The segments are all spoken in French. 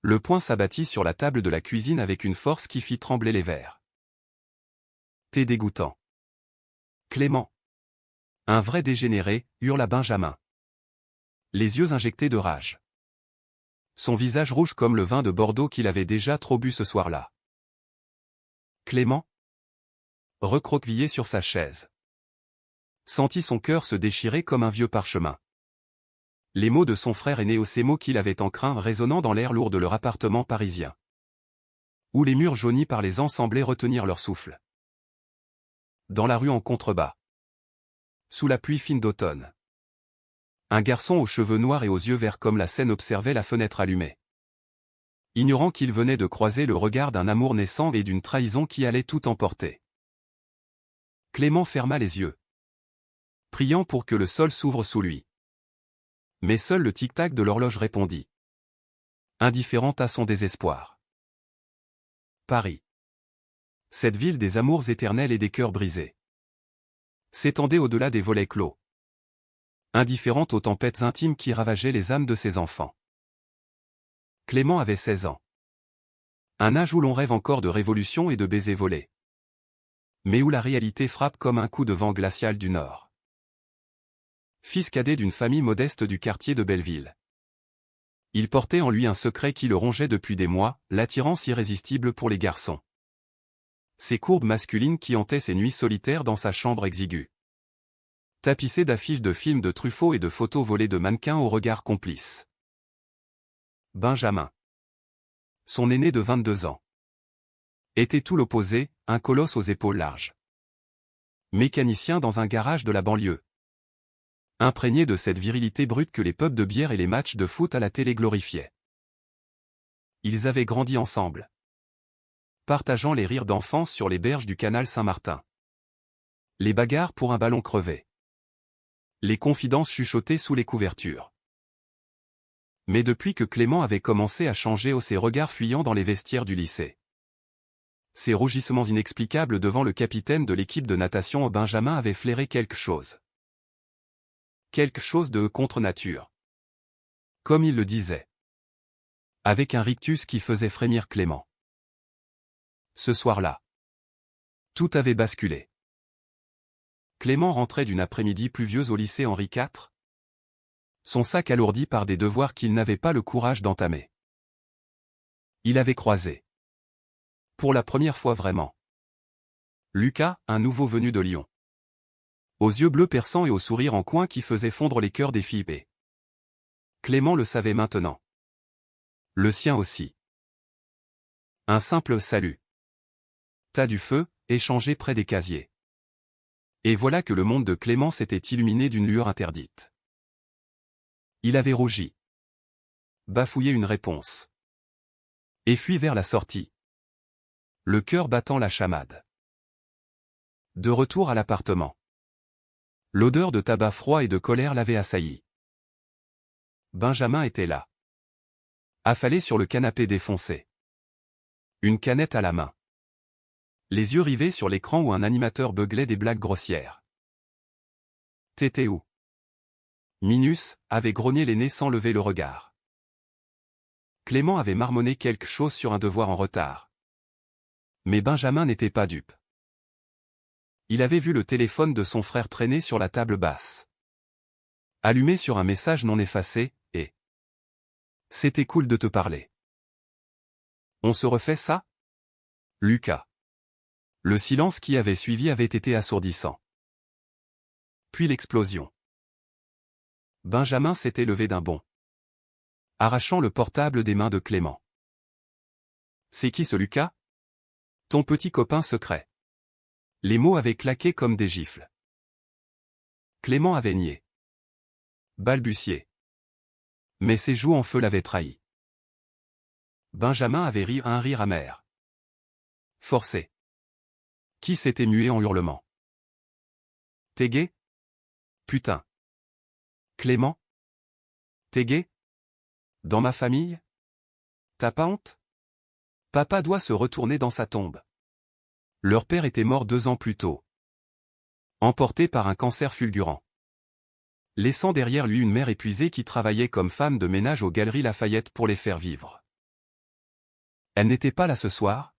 Le poing s'abattit sur la table de la cuisine avec une force qui fit trembler les verres. T'es dégoûtant. Clément. Un vrai dégénéré, hurla Benjamin. Les yeux injectés de rage. Son visage rouge comme le vin de Bordeaux qu'il avait déjà trop bu ce soir-là. Clément, recroquevillé sur sa chaise, sentit son cœur se déchirer comme un vieux parchemin. Les mots de son frère aîné, ces mots qu'il avait en craint résonnant dans l'air lourd de leur appartement parisien, où les murs jaunis par les ans semblaient retenir leur souffle. Dans la rue en contrebas, sous la pluie fine d'automne, un garçon aux cheveux noirs et aux yeux verts comme la Seine observait la fenêtre allumée, ignorant qu'il venait de croiser le regard d'un amour naissant et d'une trahison qui allait tout emporter. Clément ferma les yeux, priant pour que le sol s'ouvre sous lui. Mais seul le tic-tac de l'horloge répondit, indifférente à son désespoir. Paris. Cette ville des amours éternels et des cœurs brisés, s'étendait au-delà des volets clos, indifférente aux tempêtes intimes qui ravageaient les âmes de ses enfants. Clément avait 16 ans. Un âge où l'on rêve encore de révolution et de baisers volés, mais où la réalité frappe comme un coup de vent glacial du Nord. Fils cadet d'une famille modeste du quartier de Belleville, il portait en lui un secret qui le rongeait depuis des mois, l'attirance irrésistible pour les garçons. Ces courbes masculines qui hantaient ses nuits solitaires dans sa chambre exiguë, tapissée d'affiches de films de Truffaut et de photos volées de mannequins au regard complice. Benjamin, son aîné de 22 ans, était tout l'opposé, un colosse aux épaules larges, mécanicien dans un garage de la banlieue, imprégné de cette virilité brute que les pubs de bière et les matchs de foot à la télé glorifiaient. Ils avaient grandi ensemble, partageant les rires d'enfance sur les berges du canal Saint-Martin, les bagarres pour un ballon crevé, les confidences chuchotées sous les couvertures. Mais depuis que Clément avait commencé à changer ses regards fuyants dans les vestiaires du lycée, ses rougissements inexplicables devant le capitaine de l'équipe de natation Benjamin avait flairé quelque chose. Quelque chose de contre-nature. Comme il le disait. Avec un rictus qui faisait frémir Clément. Ce soir-là, tout avait basculé. Clément rentrait d'une après-midi pluvieuse au lycée Henri IV, son sac alourdi par des devoirs qu'il n'avait pas le courage d'entamer. Il avait croisé, pour la première fois vraiment, Lucas, un nouveau venu de Lyon, aux yeux bleus perçants et au sourire en coin qui faisait fondre les cœurs des filles et Clément le savait maintenant. Le sien aussi. Un simple salut. Tas du feu, échangé près des casiers. Et voilà que le monde de Clément s'était illuminé d'une lueur interdite. Il avait rougi, bafouillé une réponse, et fui vers la sortie, le cœur battant la chamade. De retour à l'appartement, l'odeur de tabac froid et de colère l'avait assailli. Benjamin était là, affalé sur le canapé défoncé, une canette à la main, les yeux rivés sur l'écran où un animateur beuglait des blagues grossières. T'étais où? Minus avait grogné l'aîné sans lever le regard. Clément avait marmonné quelque chose sur un devoir en retard. Mais Benjamin n'était pas dupe. Il avait vu le téléphone de son frère traîner sur la table basse, allumé sur un message non effacé, et « C'était cool de te parler. On se refait ça? Lucas. » Le silence qui avait suivi avait été assourdissant. Puis l'explosion. Benjamin s'était levé d'un bond, arrachant le portable des mains de Clément. « C'est qui ce Lucas? Ton petit copain secret. » Les mots avaient claqué comme des gifles. Clément avait nié, balbutié. Mais ses joues en feu l'avaient trahi. Benjamin avait ri un rire amer, forcé, qui s'était mué en hurlements. T'es gay? Putain. Clément? T'es gay? Dans ma famille? T'as pas honte? Papa doit se retourner dans sa tombe. Leur père était mort 2 ans plus tôt, emporté par un cancer fulgurant, laissant derrière lui une mère épuisée qui travaillait comme femme de ménage aux Galeries Lafayette pour les faire vivre. Elle n'était pas là ce soir?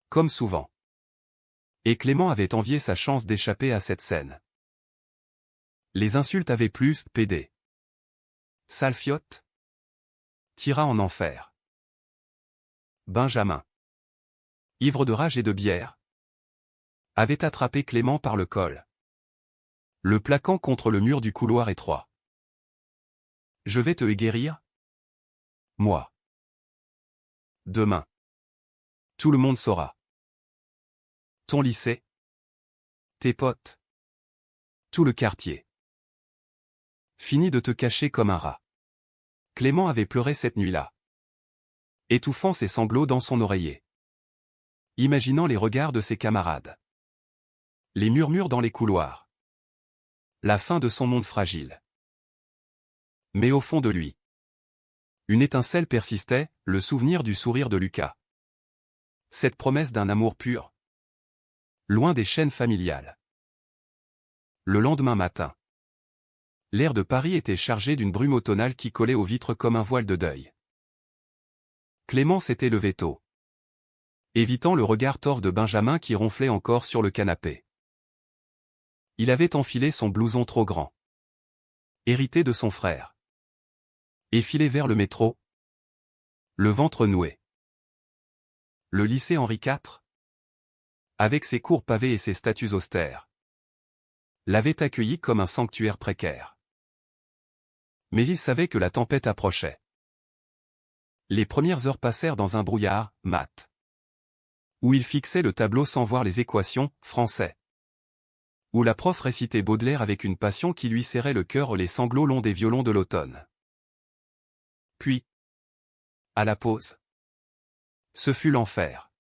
Comme souvent. Et Clément avait envié sa chance d'échapper à cette scène. Les insultes avaient plu, PD. Sale fiotte. Tira en enfer. Benjamin, ivre de rage et de bière, avait attrapé Clément par le col, le plaquant contre le mur du couloir étroit. Je vais te guérir? Moi. Demain. Tout le monde saura. Ton lycée? Tes potes? Tout le quartier. Fini de te cacher comme un rat. Clément avait pleuré cette nuit-là, étouffant ses sanglots dans son oreiller, imaginant les regards de ses camarades, les murmures dans les couloirs, la fin de son monde fragile. Mais au fond de lui, une étincelle persistait, le souvenir du sourire de Lucas. Cette promesse d'un amour pur, loin des chaînes familiales. Le lendemain matin, l'air de Paris était chargé d'une brume automnale qui collait aux vitres comme un voile de deuil. Clément s'était levé tôt, évitant le regard torve de Benjamin qui ronflait encore sur le canapé. Il avait enfilé son blouson trop grand, hérité de son frère, et filé vers le métro, le ventre noué. Le lycée Henri IV, avec ses cours pavés et ses statues austères, l'avait accueilli comme un sanctuaire précaire. Mais il savait que la tempête approchait. Les premières heures passèrent dans un brouillard, mat, où il fixait le tableau sans voir les équations, français, où la prof récitait Baudelaire avec une passion qui lui serrait le cœur, les sanglots longs des violons de l'automne. Puis, à la pause, ce fut l'enfer.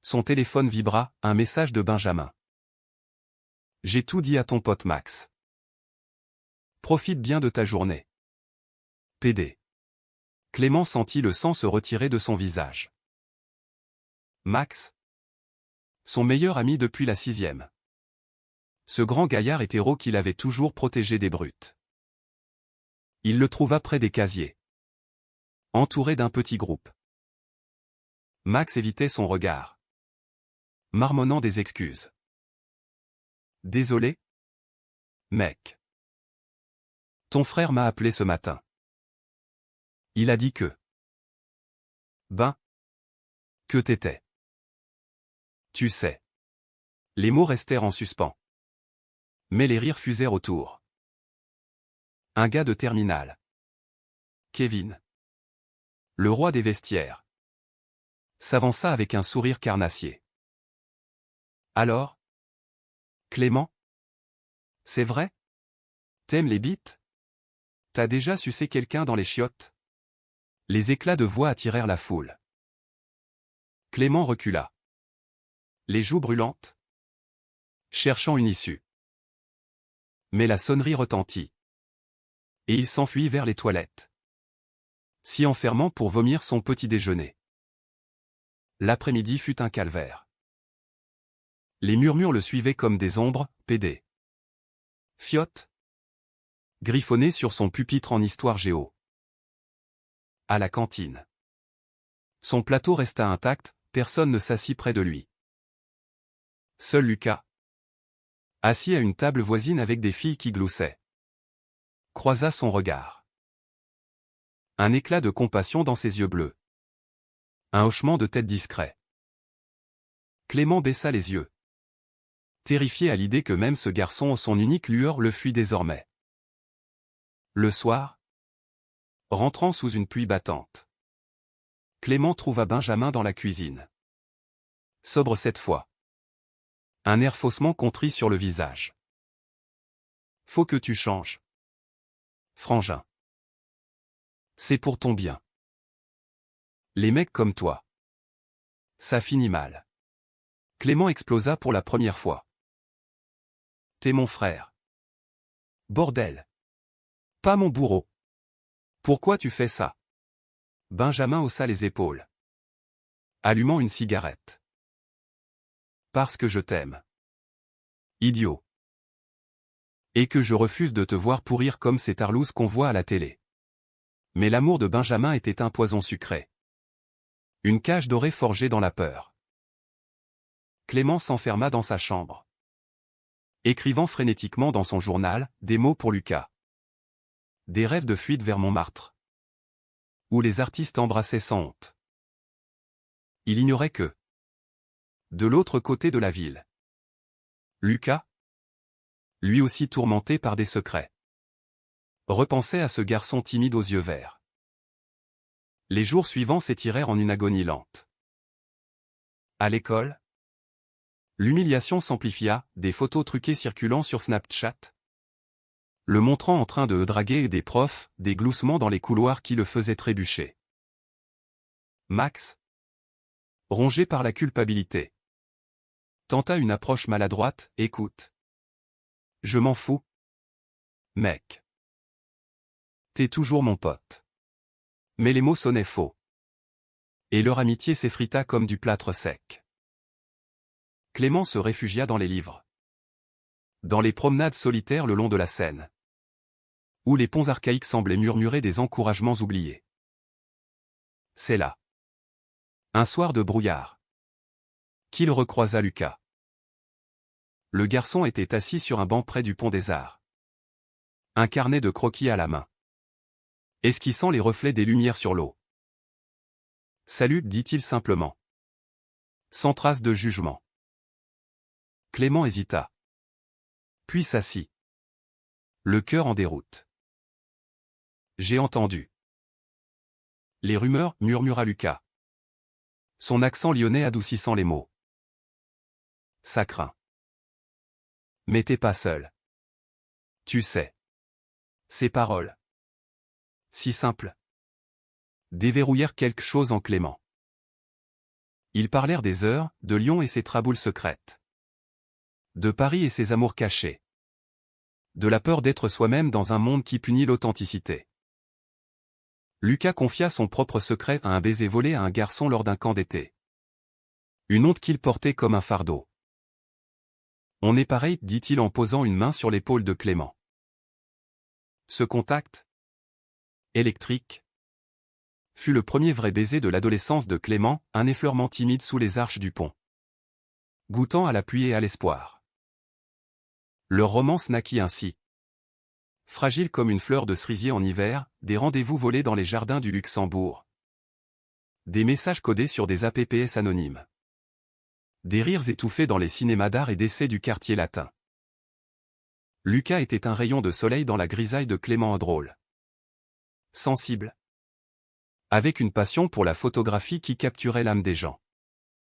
Son téléphone vibra, un message de Benjamin. J'ai tout dit à ton pote Max. Profite bien de ta journée. PD. Clément sentit le sang se retirer de son visage. Max, son meilleur ami depuis la 6e. Ce grand gaillard hétéro qu'il avait toujours protégé des brutes. Il le trouva près des casiers, entouré d'un petit groupe. Max évitait son regard, marmonnant des excuses. Désolé, mec. Ton frère m'a appelé ce matin. Il a dit que... Ben... Que t'étais. Tu sais. Les mots restèrent en suspens. Mais les rires fusèrent autour. Un gars de terminale. Kevin, le roi des vestiaires, s'avança avec un sourire carnassier. Alors? Clément? C'est vrai? T'aimes les bites? T'as déjà sucé quelqu'un dans les chiottes? Les éclats de voix attirèrent la foule. Clément recula, les joues brûlantes, cherchant une issue. Mais la sonnerie retentit, et il s'enfuit vers les toilettes, s'y enfermant pour vomir son petit déjeuner. L'après-midi fut un calvaire. Les murmures le suivaient comme des ombres, PD. Fiotte, griffonné sur son pupitre en histoire géo. À la cantine. Son plateau resta intact, personne ne s'assit près de lui. Seul Lucas, assis à une table voisine avec des filles qui gloussaient, croisa son regard. Un éclat de compassion dans ses yeux bleus. Un hochement de tête discret. Clément baissa les yeux, terrifié à l'idée que même ce garçon, son unique lueur, le fuit désormais. Le soir, rentrant sous une pluie battante, Clément trouva Benjamin dans la cuisine. Sobre cette fois. Un air faussement contrit sur le visage. Faut que tu changes. Frangin. C'est pour ton bien. Les mecs comme toi. Ça finit mal. Clément explosa pour la première fois. T'es mon frère. Bordel. Pas mon bourreau. Pourquoi tu fais ça? Benjamin haussa les épaules, allumant une cigarette. Parce que je t'aime. Idiot. Et que je refuse de te voir pourrir comme ces tarlouses qu'on voit à la télé. Mais l'amour de Benjamin était un poison sucré. Une cage dorée forgée dans la peur. Clément s'enferma dans sa chambre, écrivant frénétiquement dans son journal, des mots pour Lucas. Des rêves de fuite vers Montmartre, où les artistes embrassaient sans honte. Il ignorait que, de l'autre côté de la ville, Lucas, lui aussi tourmenté par des secrets, repensait à ce garçon timide aux yeux verts. Les jours suivants s'étirèrent en une agonie lente. À l'école, l'humiliation s'amplifia, des photos truquées circulant sur Snapchat, le montrant en train de draguer des profs, des gloussements dans les couloirs qui le faisaient trébucher. Max, rongé par la culpabilité, tenta une approche maladroite, écoute. Je m'en fous. Mec. T'es toujours mon pote. Mais les mots sonnaient faux. Et leur amitié s'effrita comme du plâtre sec. Clément se réfugia dans les livres. Dans les promenades solitaires le long de la Seine, où les ponts archaïques semblaient murmurer des encouragements oubliés. C'est là, un soir de brouillard, qu'il recroisa Lucas. Le garçon était assis sur un banc près du pont des Arts, un carnet de croquis à la main, esquissant les reflets des lumières sur l'eau. « Salut » dit-il simplement, sans trace de jugement. Clément hésita, puis s'assit, le cœur en déroute. « J'ai entendu. » Les rumeurs, murmura Lucas, son accent lyonnais adoucissant les mots. « Ça craint. Mais t'es pas seul. Tu sais. » Ces paroles, si simples, déverrouillèrent quelque chose en Clément. Ils parlèrent des heures, de Lyon et ses traboules secrètes, de Paris et ses amours cachés, de la peur d'être soi-même dans un monde qui punit l'authenticité. Lucas confia son propre secret à un baiser volé à un garçon lors d'un camp d'été. Une honte qu'il portait comme un fardeau. « On est pareil » dit-il en posant une main sur l'épaule de Clément. Ce contact, électrique, fut le premier vrai baiser de l'adolescence de Clément, un effleurement timide sous les arches du pont, goûtant à la pluie et à l'espoir. Leur romance naquit ainsi. Fragile comme une fleur de cerisier en hiver, des rendez-vous volés dans les jardins du Luxembourg. Des messages codés sur des apps anonymes. Des rires étouffés dans les cinémas d'art et d'essai du quartier latin. Lucas était un rayon de soleil dans la grisaille de Clément drôle. Sensible. Avec une passion pour la photographie qui capturait l'âme des gens.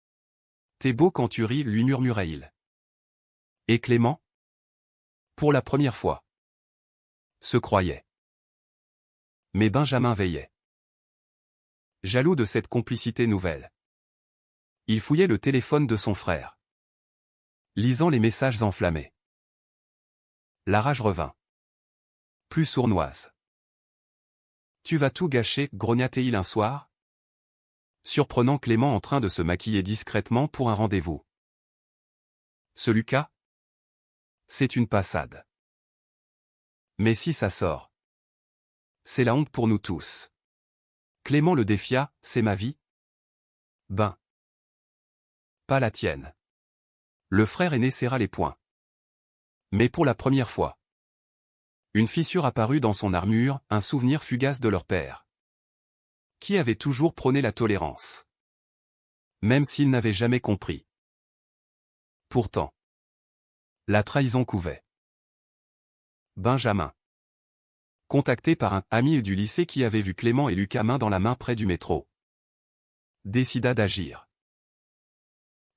« T'es beau quand tu ris » lui murmurait-il. Et Clément, pour la première fois, se croyait. Mais Benjamin veillait. Jaloux de cette complicité nouvelle, il fouillait le téléphone de son frère, lisant les messages enflammés. La rage revint. Plus sournoise. « Tu vas tout gâcher » grogna-t-il un soir, surprenant Clément en train de se maquiller discrètement pour un rendez-vous. Ce Lucas, c'est une passade. Mais si ça sort, c'est la honte pour nous tous. Clément le défia, « C'est ma vie. » Ben. Pas la tienne. Le frère aîné serra les poings. Mais pour la première fois, une fissure apparut dans son armure, un souvenir fugace de leur père, qui avait toujours prôné la tolérance, même s'il n'avait jamais compris. Pourtant, la trahison couvait. Benjamin, contacté par un ami du lycée qui avait vu Clément et Lucas main dans la main près du métro, décida d'agir.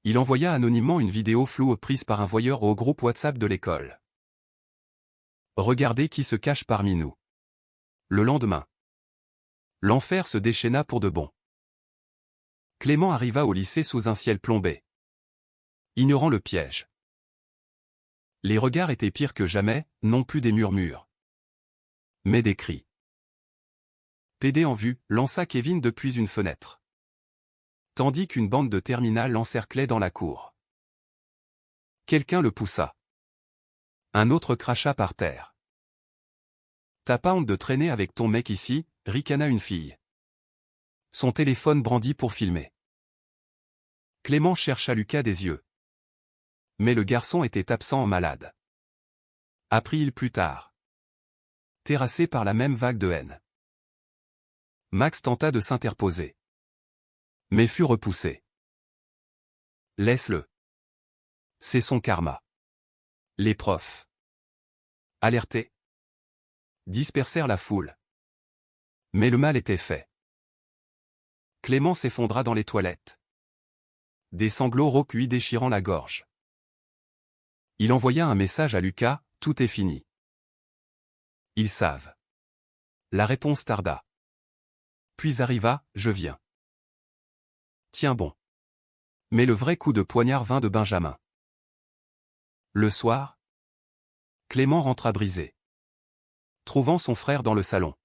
Il envoya anonymement une vidéo floue prise par un voyeur au groupe WhatsApp de l'école. Regardez qui se cache parmi nous. Le lendemain, l'enfer se déchaîna pour de bon. Clément arriva au lycée sous un ciel plombé, ignorant le piège. Les regards étaient pires que jamais, non plus des murmures, mais des cris. PD en vue, lança Kevin depuis une fenêtre, tandis qu'une bande de terminales l'encerclait dans la cour. Quelqu'un le poussa. Un autre cracha par terre. « T'as pas honte de traîner avec ton mec ici » ricana une fille. Son téléphone brandi pour filmer. Clément chercha Lucas des yeux. Mais le garçon était absent en malade. Apprit-il plus tard. Terrassé par la même vague de haine. Max tenta de s'interposer. Mais fut repoussé. Laisse-le. C'est son karma. Les profs, alertés, dispersèrent la foule. Mais le mal était fait. Clément s'effondra dans les toilettes. Des sanglots rauques lui déchirant la gorge. Il envoya un message à Lucas, « Tout est fini. » Ils savent. La réponse tarda. Puis arriva, « Je viens. » Tiens bon. Mais le vrai coup de poignard vint de Benjamin. Le soir, Clément rentra brisé. Trouvant son frère dans le salon.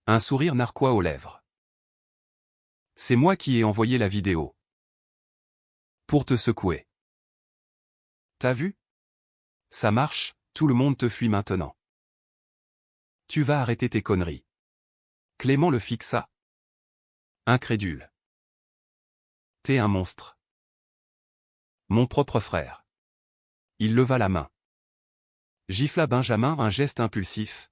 Un sourire narquois aux lèvres. « C'est moi qui ai envoyé la vidéo. Pour te secouer. T'as vu? Ça marche, tout le monde te fuit maintenant. Tu vas arrêter tes conneries. » Clément le fixa. Incrédule. « T'es un monstre. » Mon propre frère. Il leva la main. Gifla Benjamin un geste impulsif.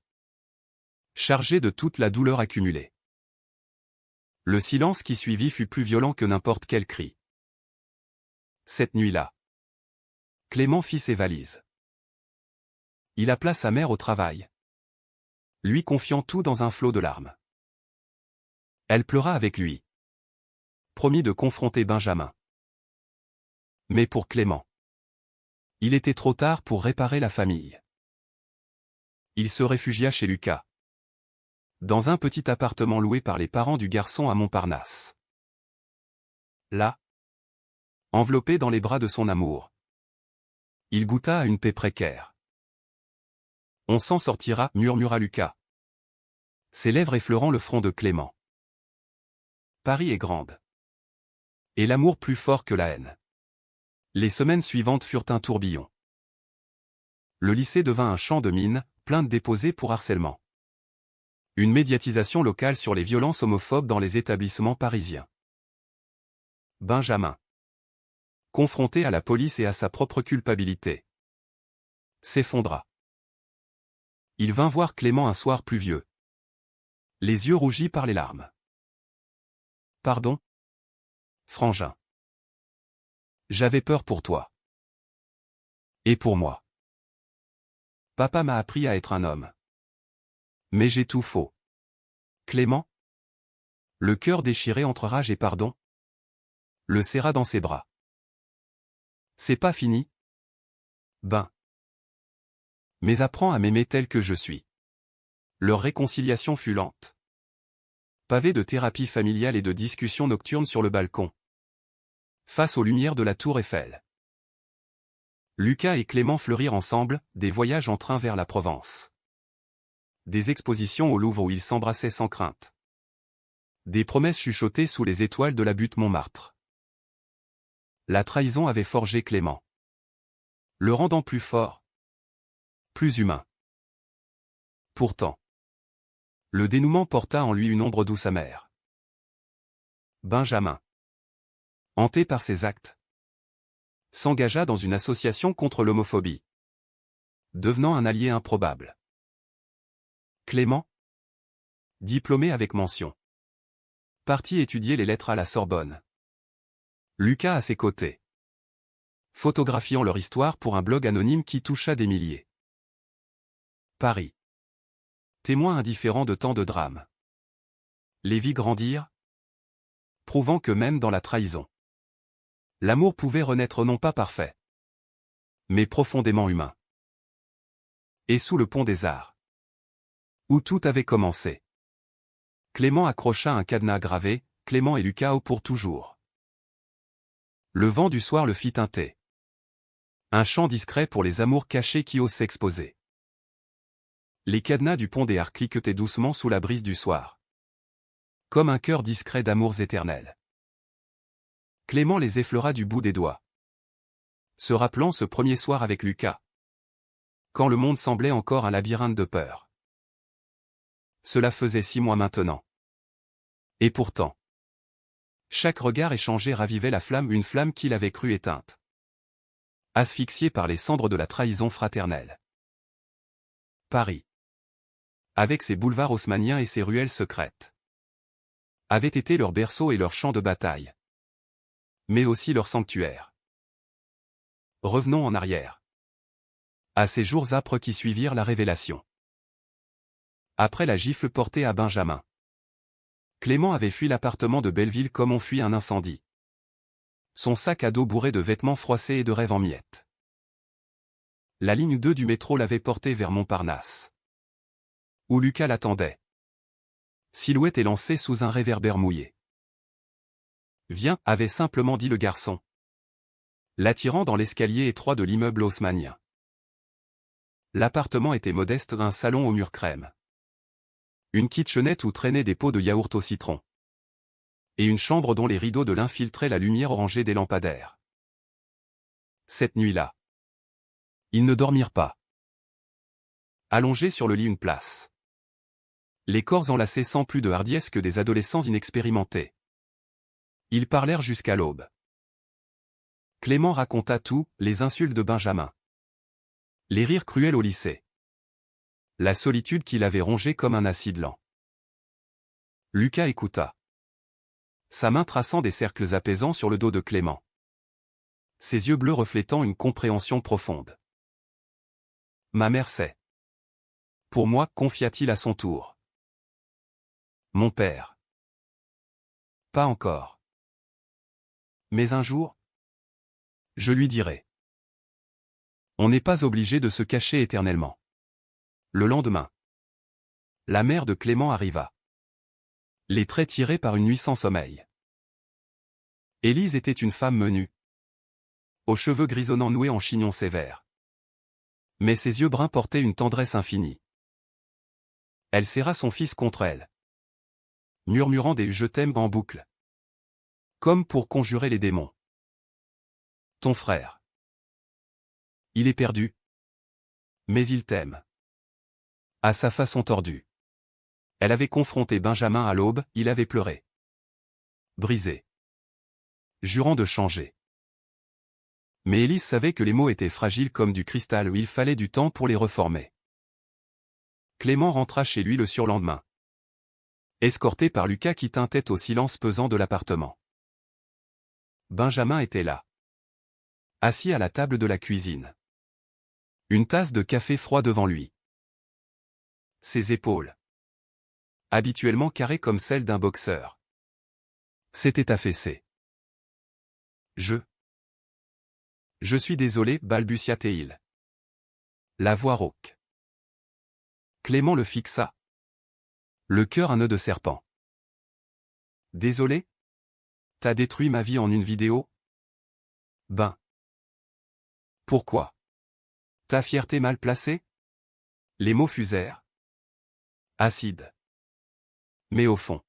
Chargé de toute la douleur accumulée. Le silence qui suivit fut plus violent que n'importe quel cri. Cette nuit-là, Clément fit ses valises. Il appela sa mère au travail, lui confiant tout dans un flot de larmes. Elle pleura avec lui. Promit de confronter Benjamin. Mais pour Clément, il était trop tard pour réparer la famille. Il se réfugia chez Lucas, dans un petit appartement loué par les parents du garçon à Montparnasse. Là, enveloppé dans les bras de son amour, il goûta à une paix précaire. « On s'en sortira, » murmura Lucas, ses lèvres effleurant le front de Clément. Paris est grande. Et l'amour plus fort que la haine. Les semaines suivantes furent un tourbillon. Le lycée devint un champ de mines, plaintes déposées pour harcèlement. Une médiatisation locale sur les violences homophobes dans les établissements parisiens. Benjamin, confronté à la police et à sa propre culpabilité, s'effondra. Il vint voir Clément un soir pluvieux, les yeux rougis par les larmes. « Pardon, frangin. J'avais peur pour toi. Et pour moi. Papa m'a appris à être un homme. Mais j'ai tout faux. » Clément, le cœur déchiré entre rage et pardon, le serra dans ses bras. « C'est pas fini. Ben. Mais apprends à m'aimer tel que je suis. » Leur réconciliation fut lente. Pavée de thérapie familiale et de discussions nocturnes sur le balcon. Face aux lumières de la tour Eiffel. Lucas et Clément fleurirent ensemble, des voyages en train vers la Provence. Des expositions au Louvre où ils s'embrassaient sans crainte. Des promesses chuchotées sous les étoiles de la butte Montmartre. La trahison avait forgé Clément, le rendant plus fort, plus humain. Pourtant, le dénouement porta en lui une ombre douce amère. Benjamin, hanté par ses actes, s'engagea dans une association contre l'homophobie, devenant un allié improbable. Clément, diplômé avec mention, partit étudier les lettres à la Sorbonne. Lucas à ses côtés, photographiant leur histoire pour un blog anonyme qui toucha des milliers. Paris, témoin indifférent de tant de drames. Les vies grandirent, prouvant que même dans la trahison, l'amour pouvait renaître non pas parfait, mais profondément humain. Et sous le pont des Arts, où tout avait commencé, Clément accrocha un cadenas gravé, « Clément et Lucas au pour toujours ». Le vent du soir le fit teinter. Un chant discret pour les amours cachés qui osent s'exposer. Les cadenas du pont des Arts cliquetaient doucement sous la brise du soir. Comme un cœur discret d'amours éternels. Clément les effleura du bout des doigts. Se rappelant ce premier soir avec Lucas. Quand le monde semblait encore un labyrinthe de peur. Cela faisait 6 mois maintenant. Et pourtant, chaque regard échangé ravivait la flamme, une flamme qu'il avait cru éteinte. Asphyxié par les cendres de la trahison fraternelle. Paris, avec ses boulevards haussmanniens et ses ruelles secrètes, avait été leur berceau et leur champ de bataille. Mais aussi leur sanctuaire. Revenons en arrière. À ces jours âpres qui suivirent la révélation. Après la gifle portée à Benjamin, Clément avait fui l'appartement de Belleville comme on fuit un incendie. Son sac à dos bourré de vêtements froissés et de rêves en miettes. La ligne 2 du métro l'avait porté vers Montparnasse, où Lucas l'attendait. Silhouette élancée sous un réverbère mouillé. « Viens » avait simplement dit le garçon, l'attirant dans l'escalier étroit de l'immeuble haussmannien. L'appartement était modeste, un salon aux murs crème. Une kitchenette où traînaient des pots de yaourt au citron. Et une chambre dont les rideaux de lin filtraient la lumière orangée des lampadaires. Cette nuit-là, ils ne dormirent pas. Allongés sur le lit une place. Les corps enlacés sans plus de hardiesse que des adolescents inexpérimentés. Ils parlèrent jusqu'à l'aube. Clément raconta tout, les insultes de Benjamin. Les rires cruels au lycée. La solitude qui l'avait rongé comme un acide lent. Lucas écouta. Sa main traçant des cercles apaisants sur le dos de Clément. Ses yeux bleus reflétant une compréhension profonde. Ma mère sait. Pour moi, confia-t-il à son tour. Mon père. Pas encore. Mais un jour, je lui dirai. On n'est pas obligé de se cacher éternellement. Le lendemain, la mère de Clément arriva. Les traits tirés par une nuit sans sommeil. Élise était une femme menue, aux cheveux grisonnants noués en chignon sévère. Mais ses yeux bruns portaient une tendresse infinie. Elle serra son fils contre elle, murmurant des « je t'aime » en boucle, comme pour conjurer les démons. Ton frère. Il est perdu. Mais il t'aime. À sa façon tordue. Elle avait confronté Benjamin à l'aube, il avait pleuré. Brisé. Jurant de changer. Mais Élise savait que les mots étaient fragiles comme du cristal où il fallait du temps pour les reformer. Clément rentra chez lui le surlendemain. Escorté par Lucas qui tintait au silence pesant de l'appartement. Benjamin était là. Assis à la table de la cuisine. Une tasse de café froid devant lui. Ses épaules, habituellement carrées comme celles d'un boxeur, s'étaient affaissées. Je suis désolé, balbutia-t-il. La voix rauque. Clément le fixa. Le cœur un nœud de serpent. Désolé? T'as détruit ma vie en une vidéo? Ben. Pourquoi? Ta fierté mal placée? Les mots fusèrent. Acide. Mais au fond.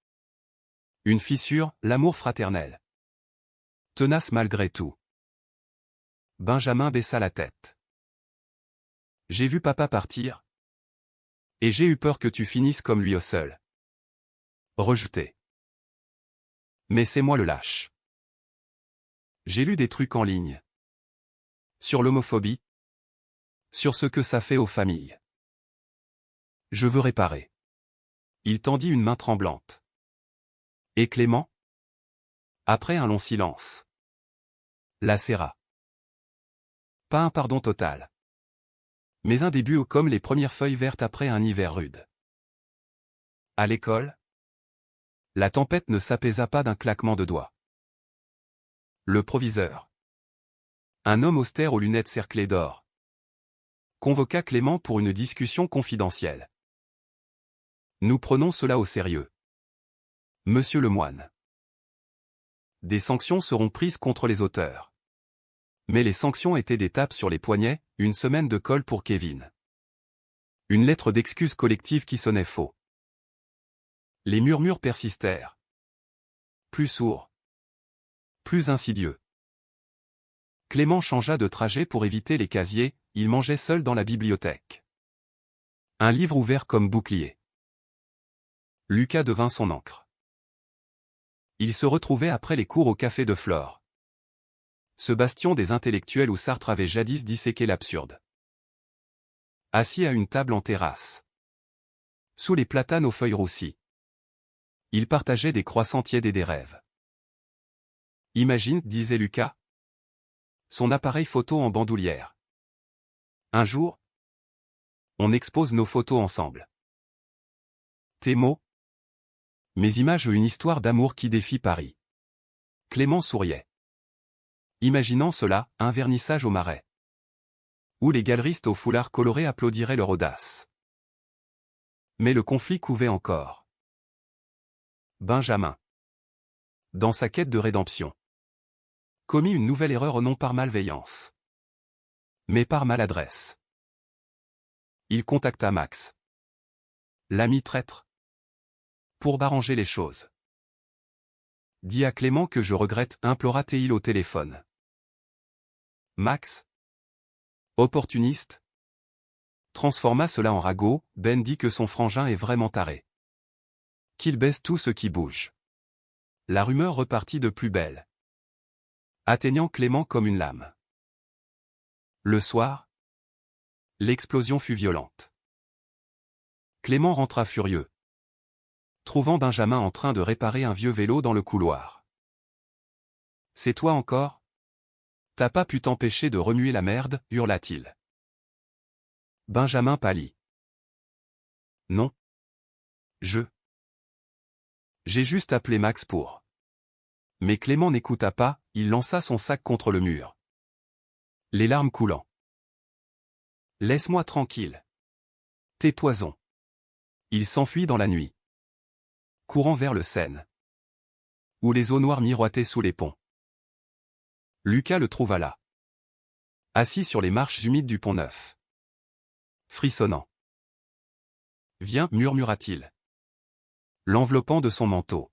Une fissure, l'amour fraternel. Tenace malgré tout. Benjamin baissa la tête. J'ai vu papa partir. Et j'ai eu peur que tu finisses comme lui au seul. Rejeté. Mais c'est moi le lâche. J'ai lu des trucs en ligne. Sur l'homophobie. Sur ce que ça fait aux familles. Je veux réparer. Il tendit une main tremblante. Et Clément? Après un long silence. La serra. Pas un pardon total. Mais un début comme les premières feuilles vertes après un hiver rude. À l'école, la tempête ne s'apaisa pas d'un claquement de doigts. Le proviseur, un homme austère aux lunettes cerclées d'or, convoqua Clément pour une discussion confidentielle. Nous prenons cela au sérieux. Monsieur le moine. Des sanctions seront prises contre les auteurs. Mais les sanctions étaient des tapes sur les poignets, une semaine de colle pour Kevin. Une lettre d'excuse collective qui sonnait faux. Les murmures persistèrent. Plus sourds. Plus insidieux. Clément changea de trajet pour éviter les casiers, il mangeait seul dans la bibliothèque. Un livre ouvert comme bouclier. Lucas devint son encre. Ils se retrouvaient après les cours au café de Flore. Ce bastion des intellectuels où Sartre avait jadis disséqué l'absurde. Assis à une table en terrasse. Sous les platanes aux feuilles roussies. Ils partageaient des croissants tièdes et des rêves. Imagine, disait Lucas. Son appareil photo en bandoulière. Un jour, on expose nos photos ensemble. Tes mots. Mes images une histoire d'amour qui défie Paris. Clément souriait. Imaginant cela, un vernissage au Marais. Où les galeristes aux foulards colorés applaudiraient leur audace. Mais le conflit couvait encore. Benjamin. Dans sa quête de rédemption. Commis une nouvelle erreur non par malveillance. Mais par maladresse. Il contacta Max. L'ami traître. Pour arranger les choses. Dis à Clément que je regrette, implora-t-il au téléphone. Max. Opportuniste. Transforma cela en ragot, Ben dit que son frangin est vraiment taré. Qu'il baisse tout ce qui bouge. La rumeur repartit de plus belle. Atteignant Clément comme une lame. Le soir, l'explosion fut violente. Clément rentra furieux. Trouvant Benjamin en train de réparer un vieux vélo dans le couloir. C'est toi encore? T'as pas pu t'empêcher de remuer la merde, hurla-t-il. Benjamin pâlit. Non. J'ai juste appelé Max pour. Mais Clément n'écouta pas, il lança son sac contre le mur. Les larmes coulant. Laisse-moi tranquille. T'es poison. Il s'enfuit dans la nuit. Courant vers le Seine. Où les eaux noires miroitaient sous les ponts. Lucas le trouva là. Assis sur les marches humides du Pont-Neuf. Frissonnant. Viens, murmura-t-il. L'enveloppant de son manteau.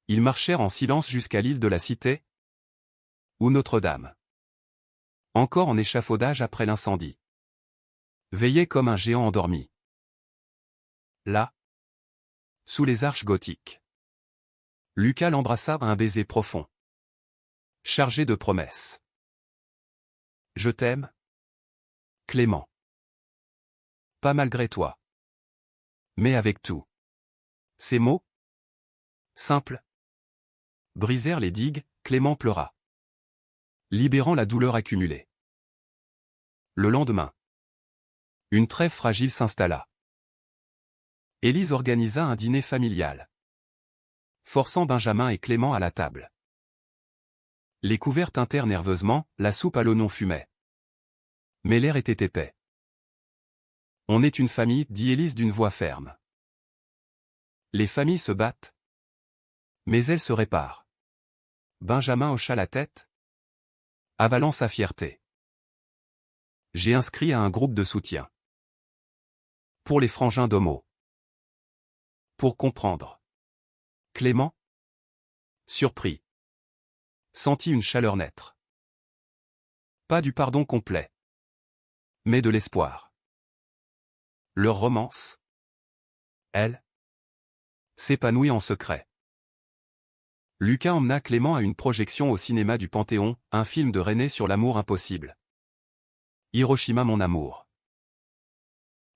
Ils marchèrent en silence jusqu'à l'île de la Cité. Ou Notre-Dame. Encore en échafaudage après l'incendie. Veillait comme un géant endormi. Là. Sous les arches gothiques. Lucas l'embrassa à un baiser profond. Chargé de promesses. Je t'aime. Clément. Pas malgré toi. Mais avec tout. Ces mots, simples, brisèrent les digues, Clément pleura. Libérant la douleur accumulée. Le lendemain. Une trêve fragile s'installa. Élise organisa un dîner familial. Forçant Benjamin et Clément à la table. Les couverts tintèrent nerveusement, la soupe à l'oignon fumait. Mais l'air était épais. On est une famille, dit Élise d'une voix ferme. Les familles se battent. Mais elles se réparent. Benjamin hocha la tête. Avalant sa fierté. J'ai inscrit à un groupe de soutien. Pour les frangins d'Homo. Pour comprendre. Clément. Surpris. Sentit une chaleur naître. Pas du pardon complet. Mais de l'espoir. Leur romance. Elle. S'épanouit en secret. Lucas emmena Clément à une projection au cinéma du Panthéon, un film de René sur l'amour impossible. Hiroshima mon amour.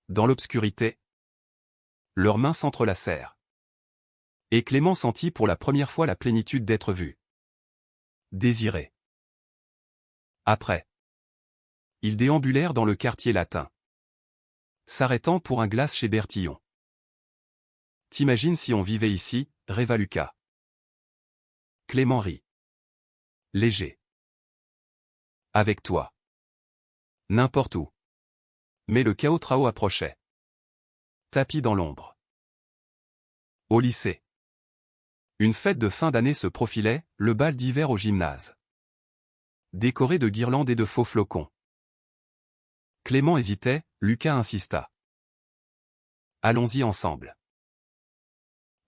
Dans l'obscurité, leurs mains s'entrelacèrent. Et Clément sentit pour la première fois la plénitude d'être vu. Désiré. Après. Ils déambulèrent dans le quartier latin. S'arrêtant pour un glace chez Bertillon. T'imagines si on vivait ici, rêva Lucas. Clément rit. Léger. Avec toi. N'importe où. Mais le chaos trao approchait. Tapis dans l'ombre. Au lycée. Une fête de fin d'année se profilait, le bal d'hiver au gymnase. Décoré de guirlandes et de faux flocons. Clément hésitait, Lucas insista. Allons-y ensemble.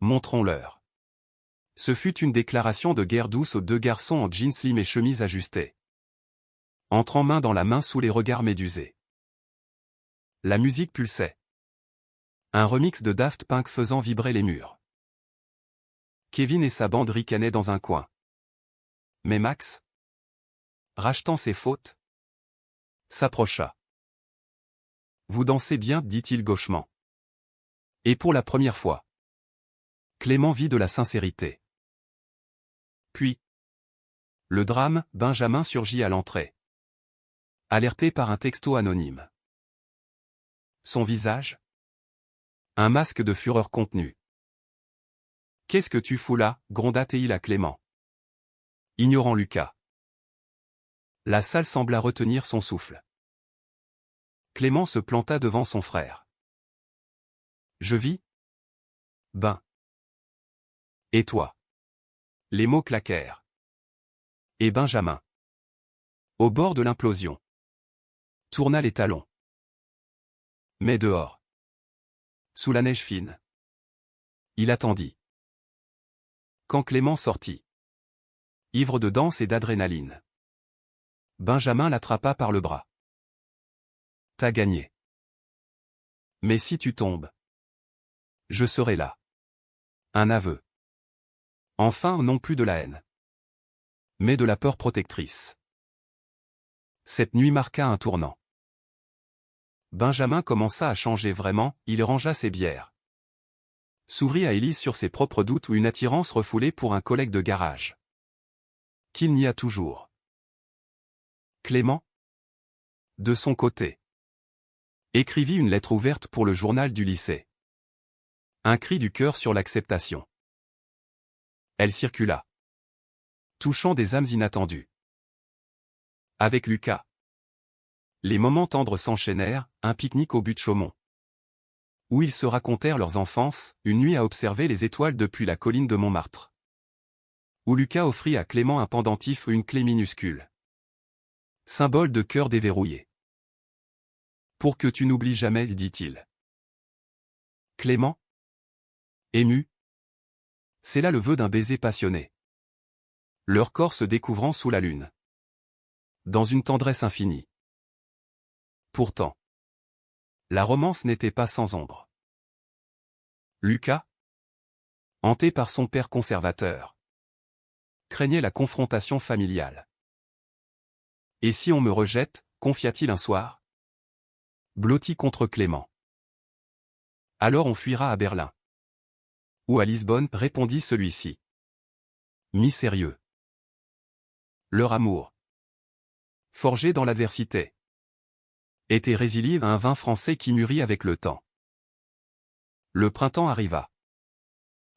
Montrons-leur. Ce fut une déclaration de guerre douce aux deux garçons en jeans slim et chemise ajustée. Entrant main dans la main sous les regards médusés. La musique pulsait. Un remix de Daft Punk faisant vibrer les murs. Kevin et sa bande ricanaient dans un coin. Mais Max, rachetant ses fautes, s'approcha. Vous dansez bien, dit-il gauchement. Et pour la première fois, Clément vit de la sincérité. Puis, le drame, Benjamin surgit à l'entrée. Alerté par un texto anonyme. Son visage, un masque de fureur contenue. Qu'est-ce que tu fous là, gronda-t-il à Clément. Ignorant Lucas. La salle sembla retenir son souffle. Clément se planta devant son frère. Je vis. Ben. Et toi? Les mots claquèrent. Et Benjamin, au bord de l'implosion, tourna les talons. Mais dehors, sous la neige fine, il attendit. Quand Clément sortit, ivre de danse et d'adrénaline, Benjamin l'attrapa par le bras. T'as gagné. Mais si tu tombes, je serai là. Un aveu. Enfin, non plus de la haine, mais de la peur protectrice. Cette nuit marqua un tournant. Benjamin commença à changer vraiment, il rangea ses bières. S'ouvrit à Élise sur ses propres doutes ou une attirance refoulée pour un collègue de garage. Qu'il n'y a toujours. Clément, de son côté, écrivit une lettre ouverte pour le journal du lycée. Un cri du cœur sur l'acceptation. Elle circula, touchant des âmes inattendues. Avec Lucas, les moments tendres s'enchaînèrent, un pique-nique au but de Chaumont, où ils se racontèrent leurs enfances, une nuit à observer les étoiles depuis la colline de Montmartre, où Lucas offrit à Clément un pendentif ou une clé minuscule, symbole de cœur déverrouillé. Pour que tu n'oublies jamais, dit-il. Clément, ému, c'est là le vœu d'un baiser passionné. Leur corps se découvrant sous la lune, dans une tendresse infinie. Pourtant, la romance n'était pas sans ombre. Lucas, hanté par son père conservateur, craignait la confrontation familiale. Et si on me rejette, confia-t-il un soir, blotti contre Clément. Alors on fuira à Berlin. Ou à Lisbonne, répondit celui-ci. Mi-sérieux. Leur amour, forgé dans l'adversité, était résilié à un vin français qui mûrit avec le temps. Le printemps arriva,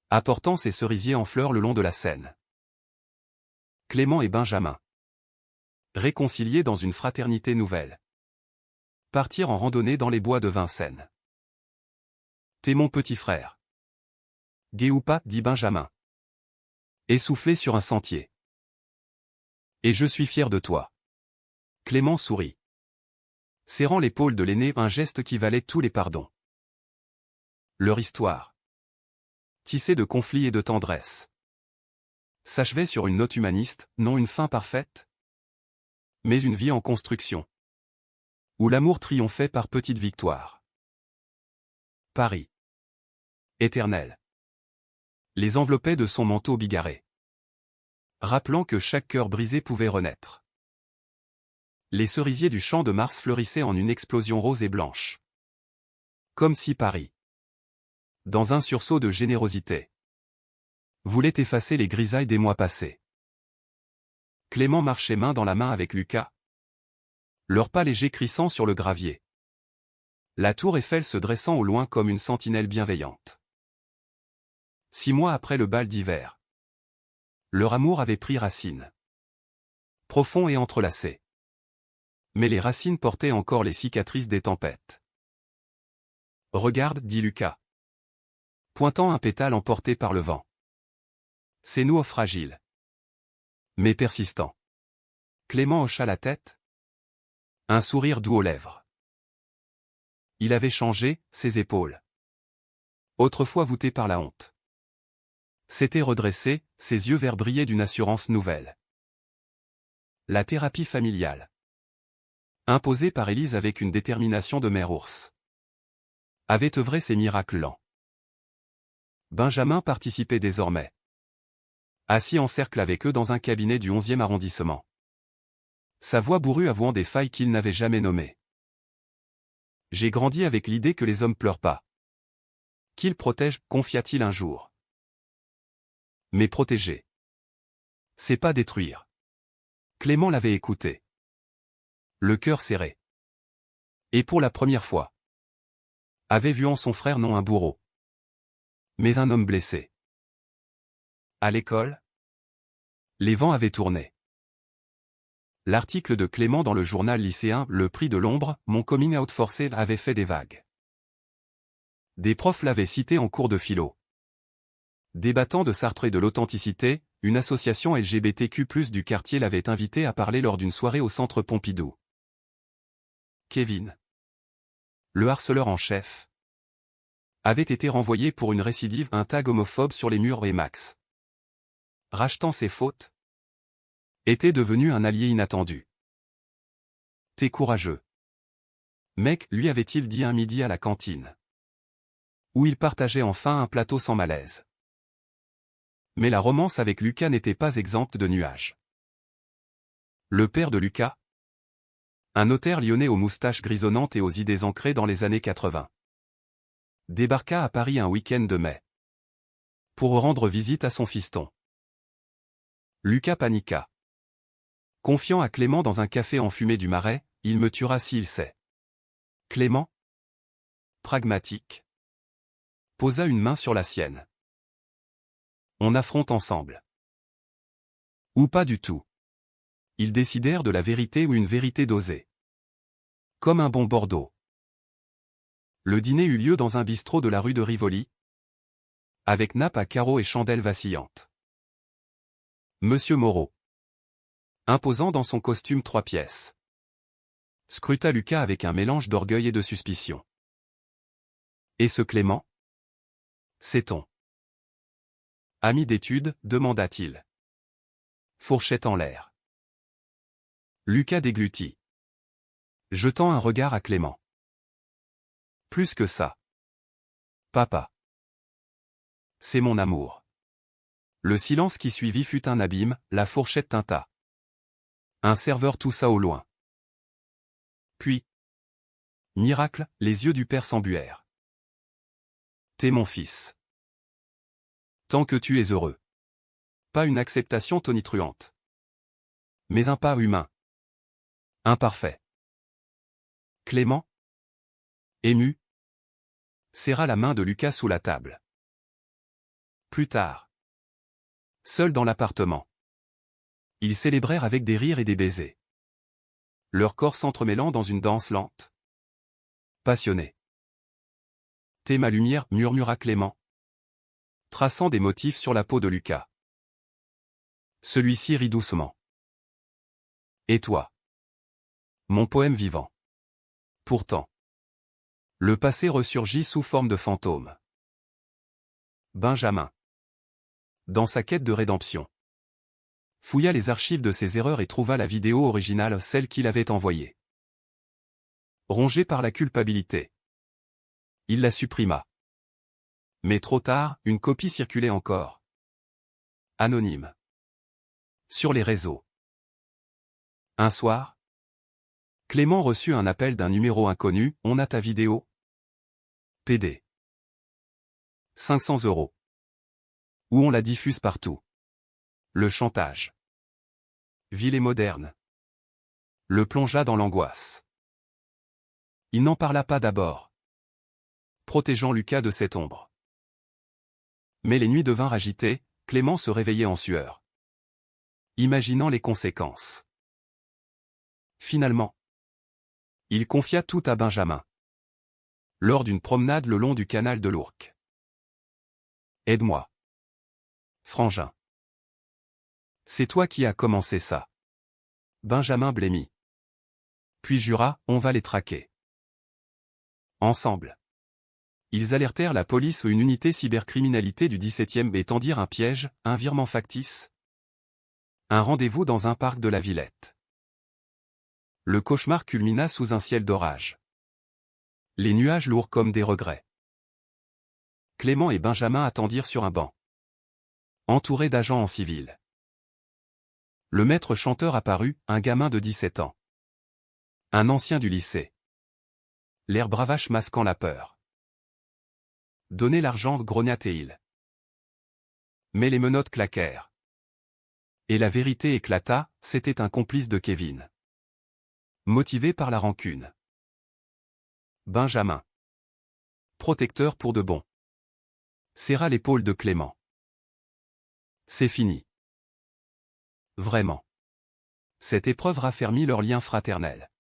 apportant ses cerisiers en fleurs le long de la Seine. Clément et Benjamin, réconciliés dans une fraternité nouvelle, partirent en randonnée dans les bois de Vincennes. T'es mon petit frère. Gai ou pas, dit Benjamin, essoufflé sur un sentier. Et je suis fier de toi. Clément sourit, serrant l'épaule de l'aîné, un geste qui valait tous les pardons. Leur histoire, tissée de conflits et de tendresse, s'achevait sur une note humaniste, non une fin parfaite, mais une vie en construction, où l'amour triomphait par petites victoires. Paris, éternel, les enveloppait de son manteau bigarré, rappelant que chaque cœur brisé pouvait renaître. Les cerisiers du champ de Mars fleurissaient en une explosion rose et blanche. Comme si Paris, dans un sursaut de générosité, voulait effacer les grisailles des mois passés. Clément marchait main dans la main avec Lucas, leurs pas légers crissant sur le gravier. La tour Eiffel se dressant au loin comme une sentinelle bienveillante. 6 mois après le bal d'hiver, leur amour avait pris racine. Profond et entrelacé. Mais les racines portaient encore les cicatrices des tempêtes. Regarde, dit Lucas, pointant un pétale emporté par le vent. C'est nous fragiles, mais persistants. Clément hocha la tête, un sourire doux aux lèvres. Il avait changé, ses épaules, autrefois voûtées par la honte, s'étaient redressées, ses yeux verts brillaient d'une assurance nouvelle. La thérapie familiale, imposée par Élise avec une détermination de mère ours, avait œuvré ses miracles lents. Benjamin participait désormais, assis en cercle avec eux dans un cabinet du 11e arrondissement. Sa voix bourrue avouant des failles qu'il n'avait jamais nommées. J'ai grandi avec l'idée que les hommes pleurent pas. Qu'ils protègent, confia-t-il un jour. Mais protéger, c'est pas détruire. Clément l'avait écouté. Le cœur serré. Et pour la première fois, avait vu en son frère non un bourreau, mais un homme blessé. À l'école, les vents avaient tourné. L'article de Clément dans le journal lycéen « Le prix de l'ombre », mon coming out forcé avait fait des vagues. Des profs l'avaient cité en cours de philo. Débattant de Sartre et de l'authenticité, une association LGBTQ+ du quartier l'avait invité à parler lors d'une soirée au centre Pompidou. Kevin, le harceleur en chef, avait été renvoyé pour une récidive, un tag homophobe sur les murs et Max, rachetant ses fautes, était devenu un allié inattendu. T'es courageux. Mec, lui avait-il dit un midi à la cantine, où il partageait enfin un plateau sans malaise. Mais la romance avec Lucas n'était pas exempte de nuages. Le père de Lucas, un notaire lyonnais aux moustaches grisonnantes et aux idées ancrées dans les années 80, débarqua à Paris un week-end de mai, pour rendre visite à son fiston. Lucas paniqua. Confiant à Clément dans un café enfumé du Marais, il me tuera s'il sait. Clément, pragmatique, posa une main sur la sienne. On affronte ensemble. Ou pas du tout. Ils décidèrent de la vérité ou une vérité dosée. Comme un bon Bordeaux. Le dîner eut lieu dans un bistrot de la rue de Rivoli, avec nappe à carreaux et chandelles vacillantes. Monsieur Moreau, imposant dans son costume 3 pièces, scruta Lucas avec un mélange d'orgueil et de suspicion. Et ce Clément? Sait-on? Ami d'études, demanda-t-il. Fourchette en l'air. Lucas déglutit, jetant un regard à Clément. Plus que ça. Papa. C'est mon amour. Le silence qui suivit fut un abîme, la fourchette tinta. Un serveur toussa au loin. Puis, miracle, les yeux du père s'embuèrent. T'es mon fils. Tant que tu es heureux. Pas une acceptation tonitruante. Mais un pas humain. Imparfait. Clément, ému, serra la main de Lucas sous la table. Plus tard, seuls dans l'appartement, ils célébrèrent avec des rires et des baisers, leurs corps s'entremêlant dans une danse lente. Passionné. T'es ma lumière, murmura Clément, traçant des motifs sur la peau de Lucas. Celui-ci rit doucement. Et toi? Mon poème vivant. Pourtant, le passé ressurgit sous forme de fantôme. Benjamin, dans sa quête de rédemption, fouilla les archives de ses erreurs et trouva la vidéo originale, celle qu'il avait envoyée. Rongé par la culpabilité, il la supprima. Mais trop tard, une copie circulait encore. Anonyme. Sur les réseaux. Un soir, Clément reçut un appel d'un numéro inconnu, on a ta vidéo? PD. 500 €. Où on la diffuse partout. Le chantage. Vil et moderne. Le plongea dans l'angoisse. Il n'en parla pas d'abord, protégeant Lucas de cette ombre. Mais les nuits devinrent agitées, Clément se réveillait en sueur, imaginant les conséquences. Finalement, il confia tout à Benjamin, lors d'une promenade le long du canal de l'Ourcq. Aide-moi, frangin. C'est toi qui as commencé ça. Benjamin blêmit. Puis jura, on va les traquer. Ensemble, ils alertèrent la police ou une unité cybercriminalité du 17e et tendirent un piège, un virement factice. Un rendez-vous dans un parc de la Villette. Le cauchemar culmina sous un ciel d'orage. Les nuages lourds comme des regrets. Clément et Benjamin attendirent sur un banc. entouré d'agents en civil. Le maître chanteur apparut, un gamin de 17 ans. Un ancien du lycée. L'air bravache masquant la peur. Donnez l'argent, grogna-t-il. Mais les menottes claquèrent. Et la vérité éclata, c'était un complice de Kevin. Motivé par la rancune. Benjamin. Protecteur pour de bon. Serra l'épaule de Clément. C'est fini. Vraiment. Cette épreuve raffermit leur lien fraternel.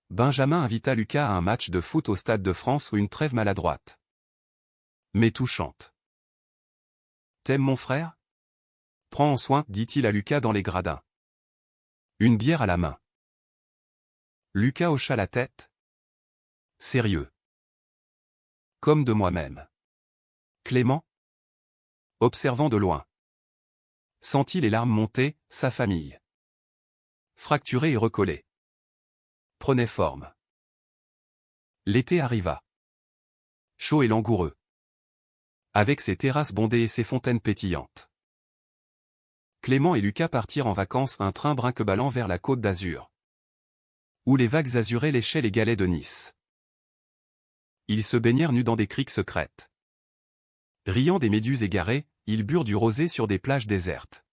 Benjamin invita Lucas à un match de foot au Stade de France ou une trêve maladroite. Mais touchante. T'aimes mon frère? Prends en soin, dit-il à Lucas dans les gradins. Une bière à la main. Lucas hocha la tête. Sérieux. Comme de moi-même. Clément? Observant de loin. Sentit les larmes monter, sa famille. Fracturée et recollée. Prenait forme. L'été arriva. Chaud et langoureux. Avec ses terrasses bondées et ses fontaines pétillantes. Clément et Lucas partirent en vacances un train brinque-ballant vers la côte d'Azur. Où les vagues azurées léchaient les galets de Nice. Ils se baignèrent nus dans des criques secrètes. Riant des méduses égarées, ils burent du rosé sur des plages désertes.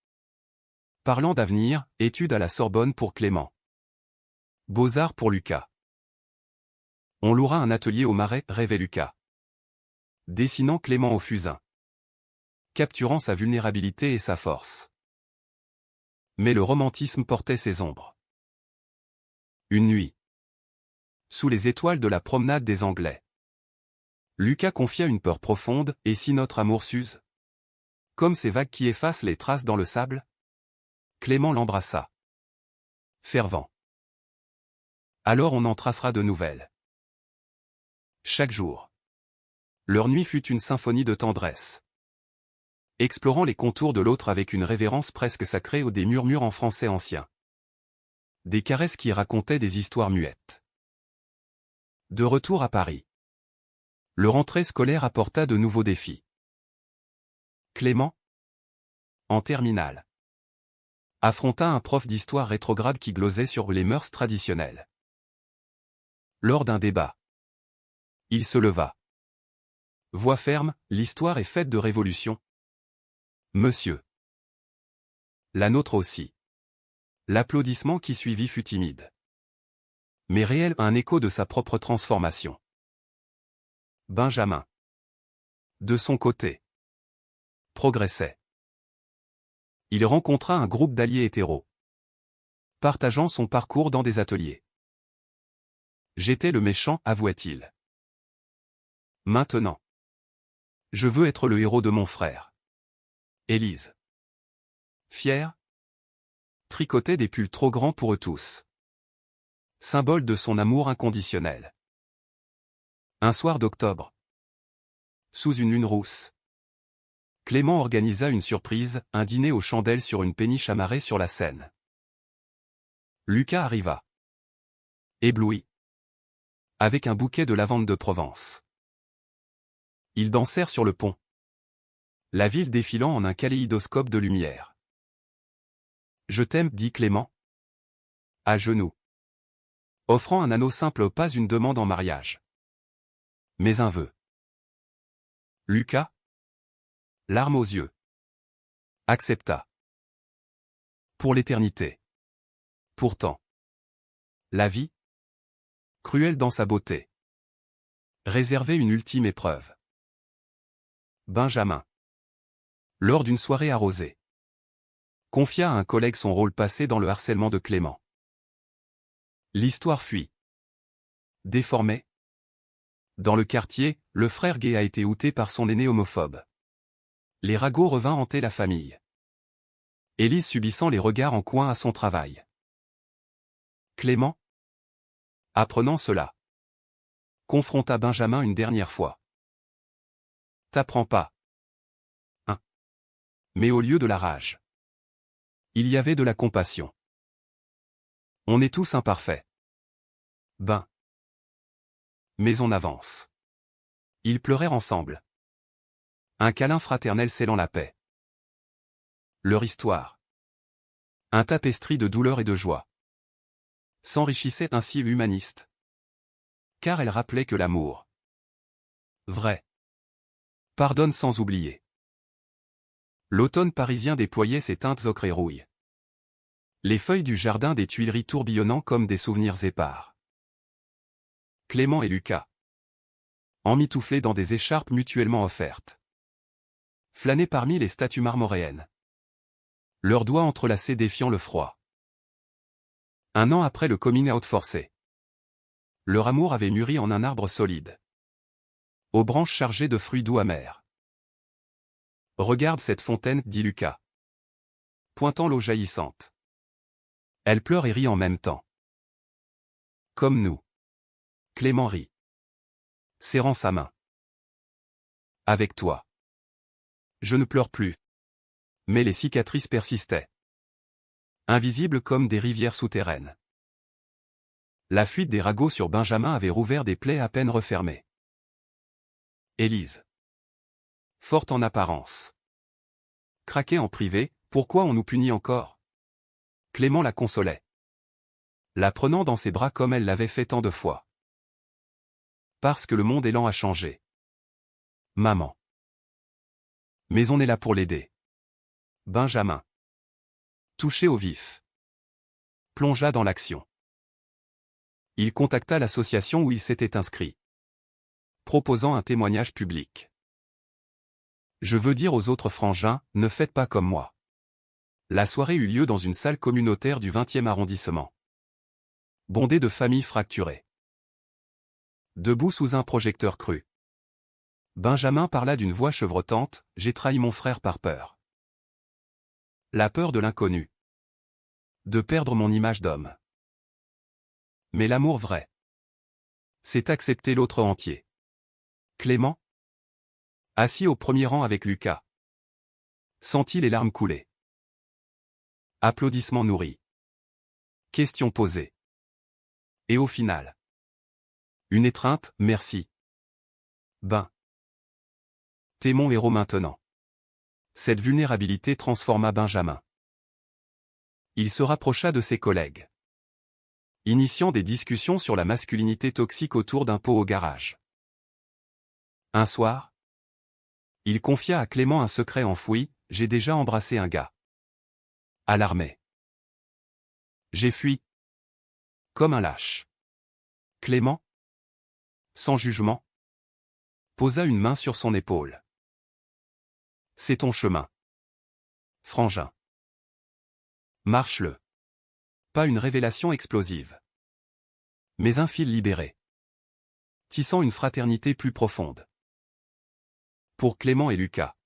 Parlant d'avenir, études à la Sorbonne pour Clément. Beaux-arts pour Lucas. On louera un atelier au Marais, rêvait Lucas. Dessinant Clément au fusain. Capturant sa vulnérabilité et sa force. Mais le romantisme portait ses ombres. Une nuit. Sous les étoiles de la promenade des Anglais. Lucas confia une peur profonde, et si notre amour s'use? Comme ces vagues qui effacent les traces dans le sable? Clément l'embrassa. Fervent. Alors on en tracera de nouvelles. Chaque jour. Leur nuit fut une symphonie de tendresse. Explorant les contours de l'autre avec une révérence presque sacrée ou des murmures en français ancien. Des caresses qui racontaient des histoires muettes. De retour à Paris. Le rentrée scolaire apporta de nouveaux défis. Clément, en terminale, affronta un prof d'histoire rétrograde qui glosait sur les mœurs traditionnelles. Lors d'un débat, il se leva. Voix ferme, l'histoire est faite de révolutions. Monsieur. La nôtre aussi. L'applaudissement qui suivit fut timide. Mais réel, un écho de sa propre transformation. Benjamin. De son côté. Progressait. Il rencontra un groupe d'alliés hétéros. Partageant son parcours dans des ateliers. J'étais le méchant, avouait-il. Maintenant. Je veux être le héros de mon frère. Élise. Fière. Tricotait des pulls trop grands pour eux tous. Symbole de son amour inconditionnel. Un soir d'octobre. Sous une lune rousse. Clément organisa une surprise, un dîner aux chandelles sur une péniche amarrée sur la Seine. Lucas arriva. Ébloui. Avec un bouquet de lavande de Provence. Ils dansèrent sur le pont. La ville défilant en un kaléidoscope de lumière. Je t'aime, dit Clément. À genoux. Offrant un anneau simple, pas une demande en mariage. Mais un vœu. Lucas, larmes aux yeux, accepta. Pour l'éternité. Pourtant. La vie, cruelle dans sa beauté, réservait une ultime épreuve. Benjamin. Lors d'une soirée arrosée. Confia à un collègue son rôle passé dans le harcèlement de Clément. L'histoire fuit. Déformée. Dans le quartier, le frère gay a été outé par son aîné homophobe. Les ragots revinrent hanter la famille. Élise subissant les regards en coin à son travail. Clément, apprenant cela, confronta Benjamin une dernière fois. T'apprends pas. Hein. Mais au lieu de la rage, il y avait de la compassion. On est tous imparfaits. Ben. Mais on avance. Ils pleurèrent ensemble. Un câlin fraternel scellant la paix. Leur histoire, un tapestry de douleur et de joie, s'enrichissait ainsi l'humaniste. Car elle rappelait que l'amour vrai pardonne sans oublier. L'automne parisien déployait ses teintes ocre et rouille. Les feuilles du jardin des Tuileries tourbillonnant comme des souvenirs épars. Clément et Lucas, emmitouflés dans des écharpes mutuellement offertes, flânaient parmi les statues marmoréennes, leurs doigts entrelacés défiant le froid. Un an après le coming out forcé, leur amour avait mûri en un arbre solide, aux branches chargées de fruits doux amers. Regarde cette fontaine, dit Lucas, pointant l'eau jaillissante. Elle pleure et rit en même temps. Comme nous. Clément rit, serrant sa main. Avec toi. Je ne pleure plus. Mais les cicatrices persistaient, invisibles comme des rivières souterraines. La fuite des ragots sur Benjamin avait rouvert des plaies à peine refermées. Élise, forte en apparence, craquait en privé. Pourquoi on nous punit encore? Clément la consolait, la prenant dans ses bras comme elle l'avait fait tant de fois. Parce que le monde est lent à changer. Maman. Mais on est là pour l'aider. Benjamin, touché au vif, plongea dans l'action. Il contacta l'association où il s'était inscrit, proposant un témoignage public. Je veux dire aux autres frangins, ne faites pas comme moi. La soirée eut lieu dans une salle communautaire du 20e arrondissement, bondée de familles fracturées. Debout sous un projecteur cru, Benjamin parla d'une voix chevrotante, j'ai trahi mon frère par peur. La peur de l'inconnu. De perdre mon image d'homme. Mais l'amour vrai, c'est accepter l'autre entier. Clément, assis au premier rang avec Lucas, sentit les larmes couler. Applaudissements nourris. Questions posées. Et au final, une étreinte, merci. Ben. T'es mon héros maintenant. Cette vulnérabilité transforma Benjamin. Il se rapprocha de ses collègues, initiant des discussions sur la masculinité toxique autour d'un pot au garage. Un soir, il confia à Clément un secret enfoui, j'ai déjà embrassé un gars. Alarmé. J'ai fui. Comme un lâche. Clément, sans jugement, posa une main sur son épaule. C'est ton chemin. Frangin. Marche-le. Pas une révélation explosive, mais un fil libéré, tissant une fraternité plus profonde. Pour Clément et Lucas,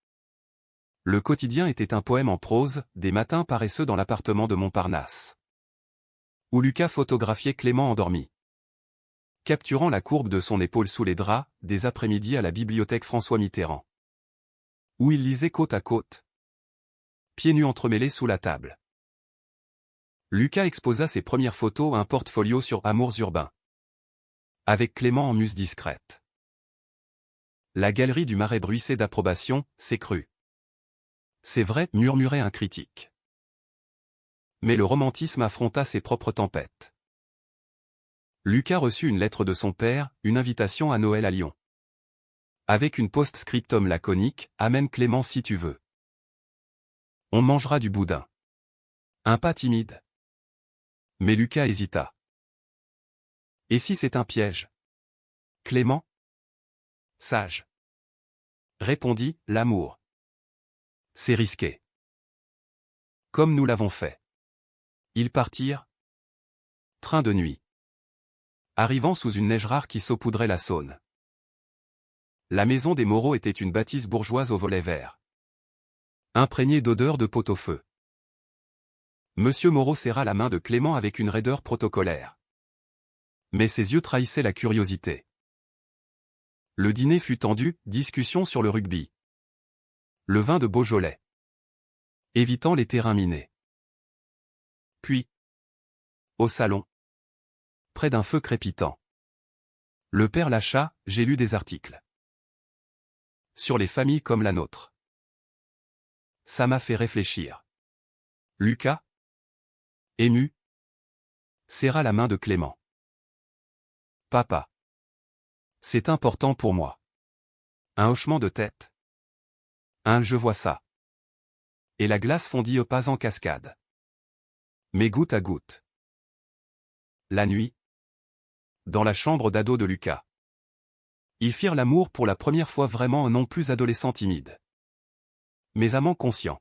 le quotidien était un poème en prose, des matins paresseux dans l'appartement de Montparnasse, où Lucas photographiait Clément endormi, capturant la courbe de son épaule sous les draps, des après-midi à la bibliothèque François Mitterrand, où il lisait côte à côte, pieds nus entremêlés sous la table. Lucas exposa ses premières photos à un portfolio sur Amours urbains, avec Clément en muse discrète. La galerie du Marais bruissait d'approbation, c'est cru. C'est vrai, murmurait un critique. Mais le romantisme affronta ses propres tempêtes. Lucas reçut une lettre de son père, une invitation à Noël à Lyon. Avec une post-scriptum laconique, amène Clément si tu veux. On mangera du boudin. Un pas timide. Mais Lucas hésita. Et si c'est un piège? Clément? Sage. Répondit, l'amour. C'est risqué. Comme nous l'avons fait. Ils partirent. Train de nuit. Arrivant sous une neige rare qui saupoudrait la Saône. La maison des Moreau était une bâtisse bourgeoise aux volets verts, imprégnée d'odeur de pot-au-feu. Monsieur Moreau serra la main de Clément avec une raideur protocolaire. Mais ses yeux trahissaient la curiosité. Le dîner fut tendu, discussion sur le rugby. Le vin de Beaujolais. Évitant les terrains minés. Puis, au salon, près d'un feu crépitant, le père lâcha, j'ai lu des articles sur les familles comme la nôtre. Ça m'a fait réfléchir. Lucas, ému, serra la main de Clément. Papa. C'est important pour moi. Un hochement de tête. Je vois ça. Et la glace fondit au pas en cascade. Mais goutte à goutte. La nuit. Dans la chambre d'ado de Lucas. Ils firent l'amour pour la première fois vraiment non plus adolescents timides. Mais amants conscients.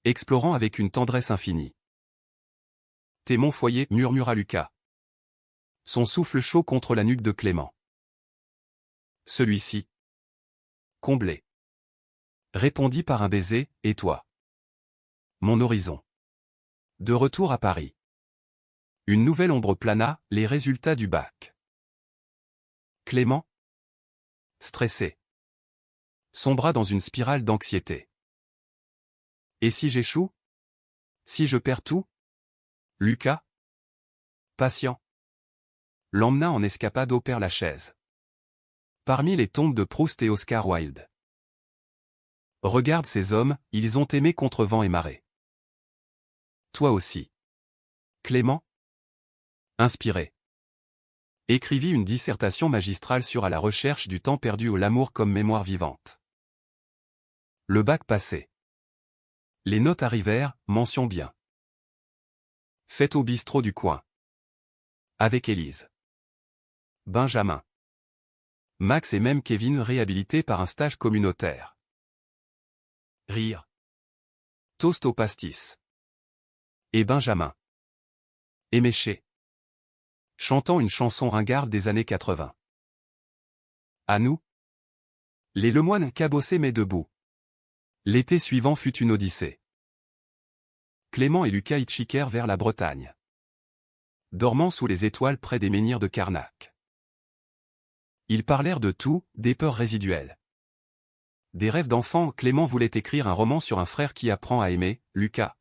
Explorant avec une tendresse infinie. T'es mon foyer, murmura Lucas. Son souffle chaud contre la nuque de Clément. Celui-ci. Comblé. Répondit par un baiser, et toi? Mon horizon. De retour à Paris. Une nouvelle ombre plana, les résultats du bac. Clément. Stressé. Sombra dans une spirale d'anxiété. Et si j'échoue? Si je perds tout? Lucas? Patient. L'emmena en escapade au Père-Lachaise. Parmi les tombes de Proust et Oscar Wilde. Regarde ces hommes, ils ont aimé contre vent et marée. Toi aussi. Clément? Inspiré. Écrivit une dissertation magistrale sur à la recherche du temps perdu ou l'amour comme mémoire vivante. Le bac passé. Les notes arrivèrent, mention bien. Fête au bistrot du coin. Avec Élise. Benjamin. Max et même Kevin réhabilités par un stage communautaire. Rire. Toast au pastis. Et Benjamin. Éméché. Chantant une chanson ringarde des années 80. À nous. Les Lemoine cabossés mais debout. L'été suivant fut une odyssée. Clément et Lucas hitchhiquèrent vers la Bretagne. Dormant sous les étoiles près des menhirs de Carnac. Ils parlèrent de tout, des peurs résiduelles. Des rêves d'enfant, Clément voulait écrire un roman sur un frère qui apprend à aimer, Lucas.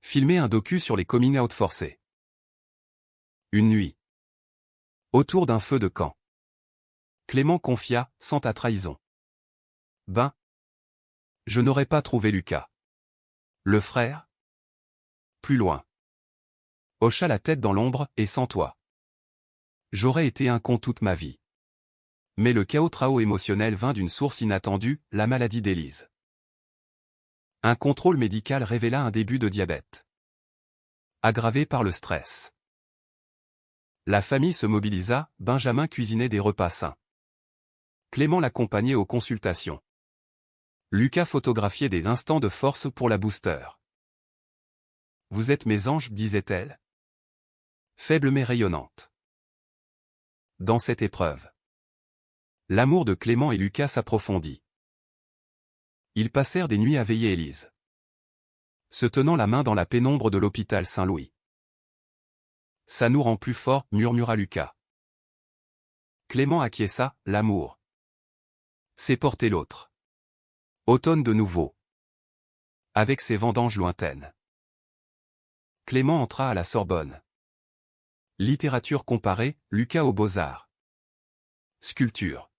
Filmer un docu sur les coming out forcés. Une nuit. Autour d'un feu de camp. Clément confia, sans ta trahison. Ben. Je n'aurais pas trouvé Lucas. Le frère? Plus loin. Hocha la tête dans l'ombre, et sans toi. J'aurais été un con toute ma vie. Mais le chaos émotionnel vint d'une source inattendue, la maladie d'Élise. Un contrôle médical révéla un début de diabète. Aggravé par le stress. La famille se mobilisa, Benjamin cuisinait des repas sains. Clément l'accompagnait aux consultations. Lucas photographiait des instants de force pour la booster. Vous êtes mes anges, disait-elle. Faible mais rayonnante. Dans cette épreuve. L'amour de Clément et Lucas s'approfondit. Ils passèrent des nuits à veiller Élise. Se tenant la main dans la pénombre de l'hôpital Saint-Louis. Ça nous rend plus forts, murmura Lucas. Clément acquiesça, l'amour. C'est porter l'autre. Automne de nouveau. Avec ses vendanges lointaines. Clément entra à la Sorbonne. Littérature comparée, Lucas aux Beaux-Arts. Sculpture.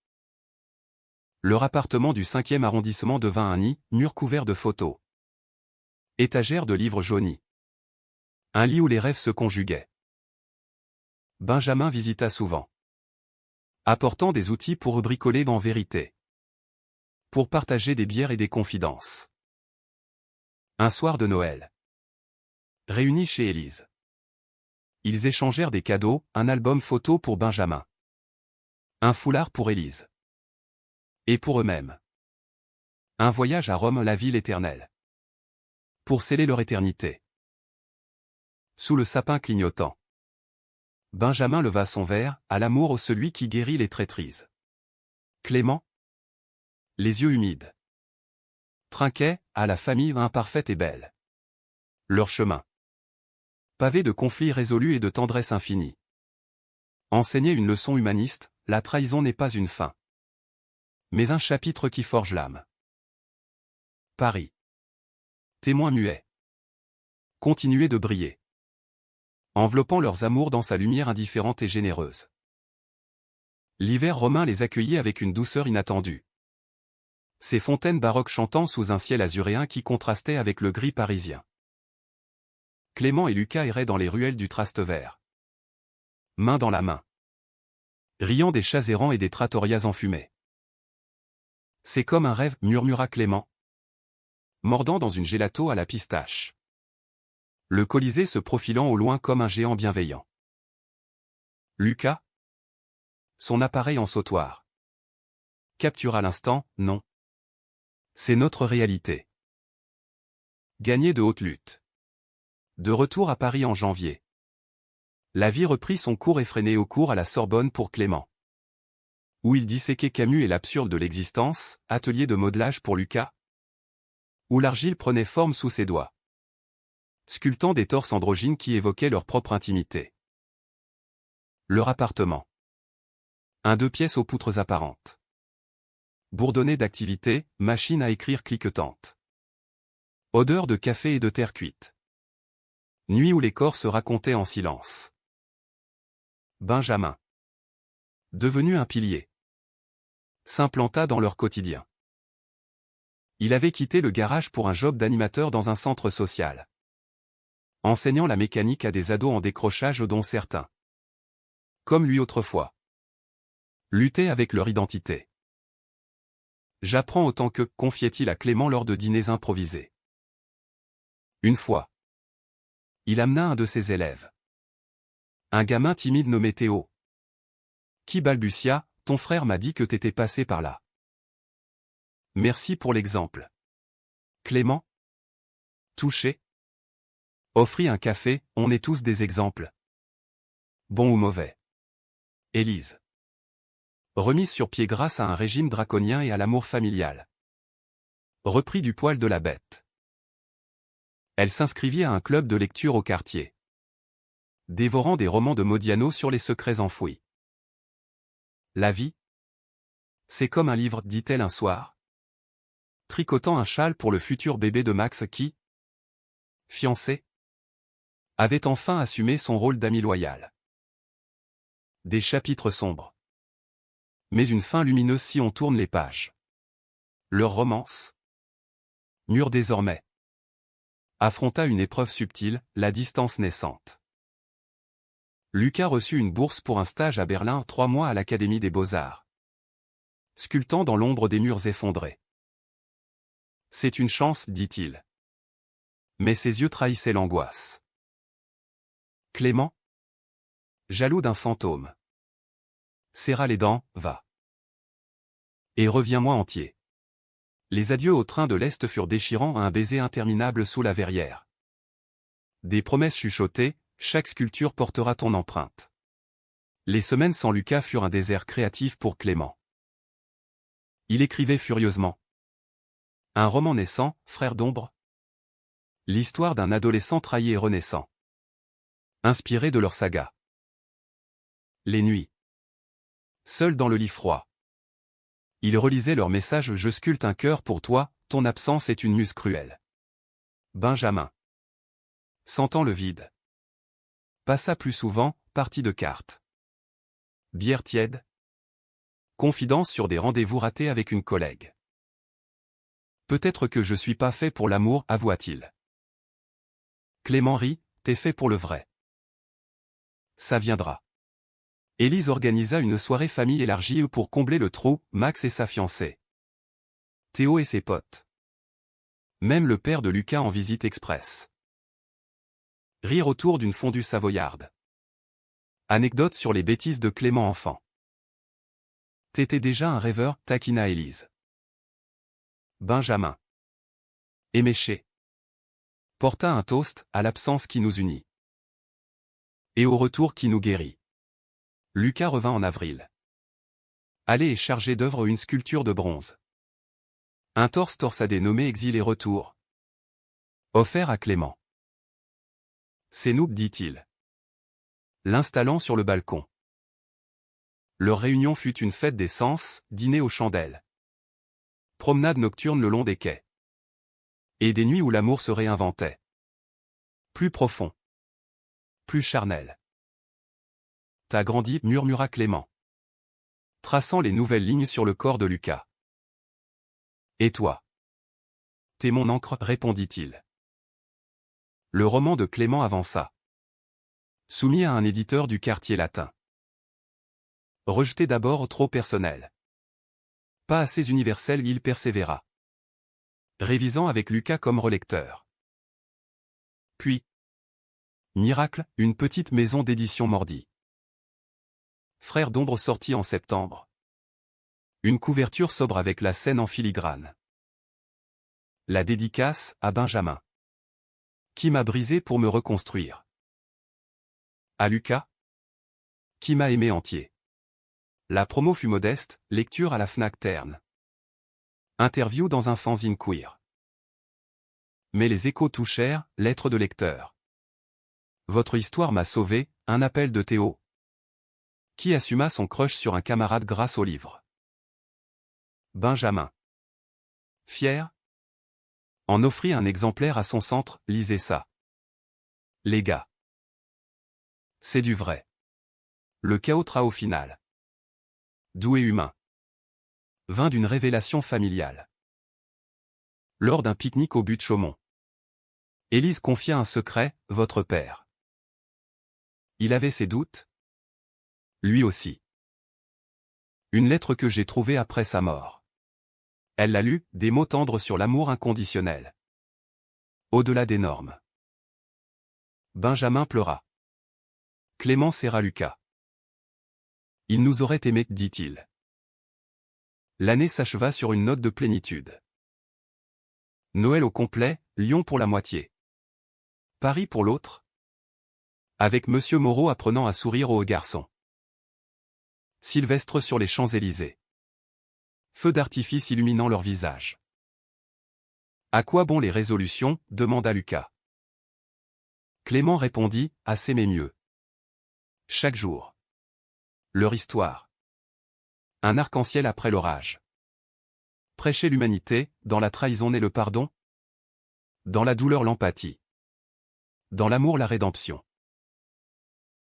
Leur appartement du 5e arrondissement devint un nid, mur couvert de photos. Étagère de livres jaunis. Un lit où les rêves se conjuguaient. Benjamin visita souvent. Apportant des outils pour bricoler en vérité. Pour partager des bières et des confidences. Un soir de Noël. Réunis chez Élise. Ils échangèrent des cadeaux, un album photo pour Benjamin. Un foulard pour Élise. Et pour eux-mêmes. Un voyage à Rome, la ville éternelle. Pour sceller leur éternité. Sous le sapin clignotant. Benjamin leva son verre, à l'amour au celui qui guérit les traîtrises. Clément. Les yeux humides. Trinquet, à la famille imparfaite et belle. Leur chemin. Pavé de conflits résolus et de tendresse infinie. Enseigner une leçon humaniste, la trahison n'est pas une fin. Mais un chapitre qui forge l'âme. Paris. Témoin muet. Continuez de briller. Enveloppant leurs amours dans sa lumière indifférente et généreuse. L'hiver romain les accueillit avec une douceur inattendue. Ces fontaines baroques chantant sous un ciel azuréen qui contrastait avec le gris parisien. Clément et Lucas erraient dans les ruelles du Trastevere. Main dans la main. Riant des chats errants et des trattorias enfumés. C'est comme un rêve, murmura Clément, mordant dans une gelato à la pistache. Le Colisée se profilant au loin comme un géant bienveillant. Lucas? Son appareil en sautoir. Capture à l'instant, non. C'est notre réalité. Gagné de haute lutte. De retour à Paris en janvier. La vie reprit son cours effréné au cours à la Sorbonne pour Clément. Où il disséquait Camus et l'absurde de l'existence, atelier de modelage pour Lucas. Où l'argile prenait forme sous ses doigts. Sculptant des torses androgynes qui évoquaient leur propre intimité. Leur appartement. Un 2 pièces aux poutres apparentes. Bourdonné d'activité, machine à écrire cliquetante. Odeur de café et de terre cuite. Nuit où les corps se racontaient en silence. Benjamin. Devenu un pilier. S'implanta dans leur quotidien. Il avait quitté le garage pour un job d'animateur dans un centre social. Enseignant la mécanique à des ados en décrochage dont certains, comme lui autrefois, luttaient avec leur identité. J'apprends autant que, confiait-il à Clément lors de dîners improvisés. Une fois, il amena un de ses élèves. Un gamin timide nommé Théo. Qui balbutia, ton frère m'a dit que t'étais passé par là. Merci pour l'exemple. Clément? Touché? Offrit un café, on est tous des exemples. Bon ou mauvais. Élise. Remise sur pied grâce à un régime draconien et à l'amour familial. Repris du poil de la bête. Elle s'inscrivit à un club de lecture au quartier. Dévorant des romans de Modiano sur les secrets enfouis. La vie? C'est comme un livre, dit-elle un soir. Tricotant un châle pour le futur bébé de Max qui, fiancé, avait enfin assumé son rôle d'ami loyal. Des chapitres sombres. Mais une fin lumineuse si on tourne les pages. Leur romance, mûre désormais, affronta une épreuve subtile, la distance naissante. Lucas reçut une bourse pour un stage à Berlin 3 mois à l'Académie des Beaux-Arts. Sculptant dans l'ombre des murs effondrés. C'est une chance, dit-il. Mais ses yeux trahissaient l'angoisse. Clément? Jaloux d'un fantôme. Serra les dents, va. Et reviens-moi entier. Les adieux au train de l'Est furent déchirants à un baiser interminable sous la verrière. Des promesses chuchotées, chaque sculpture portera ton empreinte. Les semaines sans Lucas furent un désert créatif pour Clément. Il écrivait furieusement. Un roman naissant, frère d'ombre. L'histoire d'un adolescent trahi et renaissant. Inspiré de leur saga. Les nuits. Seul dans le lit froid. Il relisait leur message. Je sculpte un cœur pour toi, ton absence est une muse cruelle. Benjamin. Sentant le vide. Passa plus souvent, partie de cartes. Bière tiède. Confidence sur des rendez-vous ratés avec une collègue. Peut-être que je suis pas fait pour l'amour, avoua-t-il. Clément rit, t'es fait pour le vrai. Ça viendra. Élise organisa une soirée famille élargie pour combler le trou, Max et sa fiancée. Théo et ses potes. Même le père de Lucas en visite express. Rire autour d'une fondue savoyarde. Anecdote sur les bêtises de Clément enfant. T'étais déjà un rêveur, taquina Élise. Benjamin. Éméché. Porta un toast à l'absence qui nous unit. Et au retour qui nous guérit. Lucas revint en avril. Allé est chargé d'œuvre une sculpture de bronze. Un torse torsadé nommé Exil et retour. Offert à Clément. C'est nous, dit-il. L'installant sur le balcon. Leur réunion fut une fête des sens, dîner aux chandelles. Promenade nocturne le long des quais. Et des nuits où l'amour se réinventait. Plus profond. Plus charnel. T'as grandi, murmura Clément. Traçant les nouvelles lignes sur le corps de Lucas. Et toi? T'es mon encre, répondit-il. Le roman de Clément avança. Soumis à un éditeur du quartier latin. Rejeté d'abord trop personnel. Pas assez universel, il persévéra. Révisant avec Lucas comme relecteur. Puis, miracle, une petite maison d'édition mordit. Frères d'ombre sorti en septembre. Une couverture sobre avec la scène en filigrane. La dédicace à Benjamin. Qui m'a brisé pour me reconstruire. À Lucas. Qui m'a aimé entier. La promo fut modeste, lecture à la Fnac Terne. Interview dans un fanzine queer. Mais les échos touchèrent, lettres de lecteur. Votre histoire m'a sauvé, un appel de Théo. Qui assuma son crush sur un camarade grâce au livre. Benjamin. Fier. En offrit un exemplaire à son centre, lisez ça. Les gars. C'est du vrai. Le chaos au final. Doux et humain. Vint d'une révélation familiale. Lors d'un pique-nique au but de Chaumont. Élise confia un secret, votre père. Il avait ses doutes. Lui aussi. Une lettre que j'ai trouvée après sa mort. Elle l'a lue, des mots tendres sur l'amour inconditionnel. Au-delà des normes. Benjamin pleura. Clément serra Lucas. Il nous aurait aimés, dit-il. L'année s'acheva sur une note de plénitude. Noël au complet, Lyon pour la moitié. Paris pour l'autre. Avec Monsieur Moreau apprenant à sourire aux garçons. Sylvestre sur les Champs-Élysées. Feux d'artifice illuminant leurs visages. À quoi bon les résolutions, demanda Lucas. Clément répondit, à s'aimer mieux. Chaque jour. Leur histoire. Un arc-en-ciel après l'orage. Prêcher l'humanité, dans la trahison naît le pardon. Dans la douleur l'empathie. Dans l'amour la rédemption.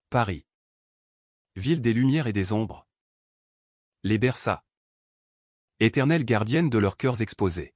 Paris. Ville des lumières et des ombres. Les berça. Éternelles gardiennes de leurs cœurs exposés.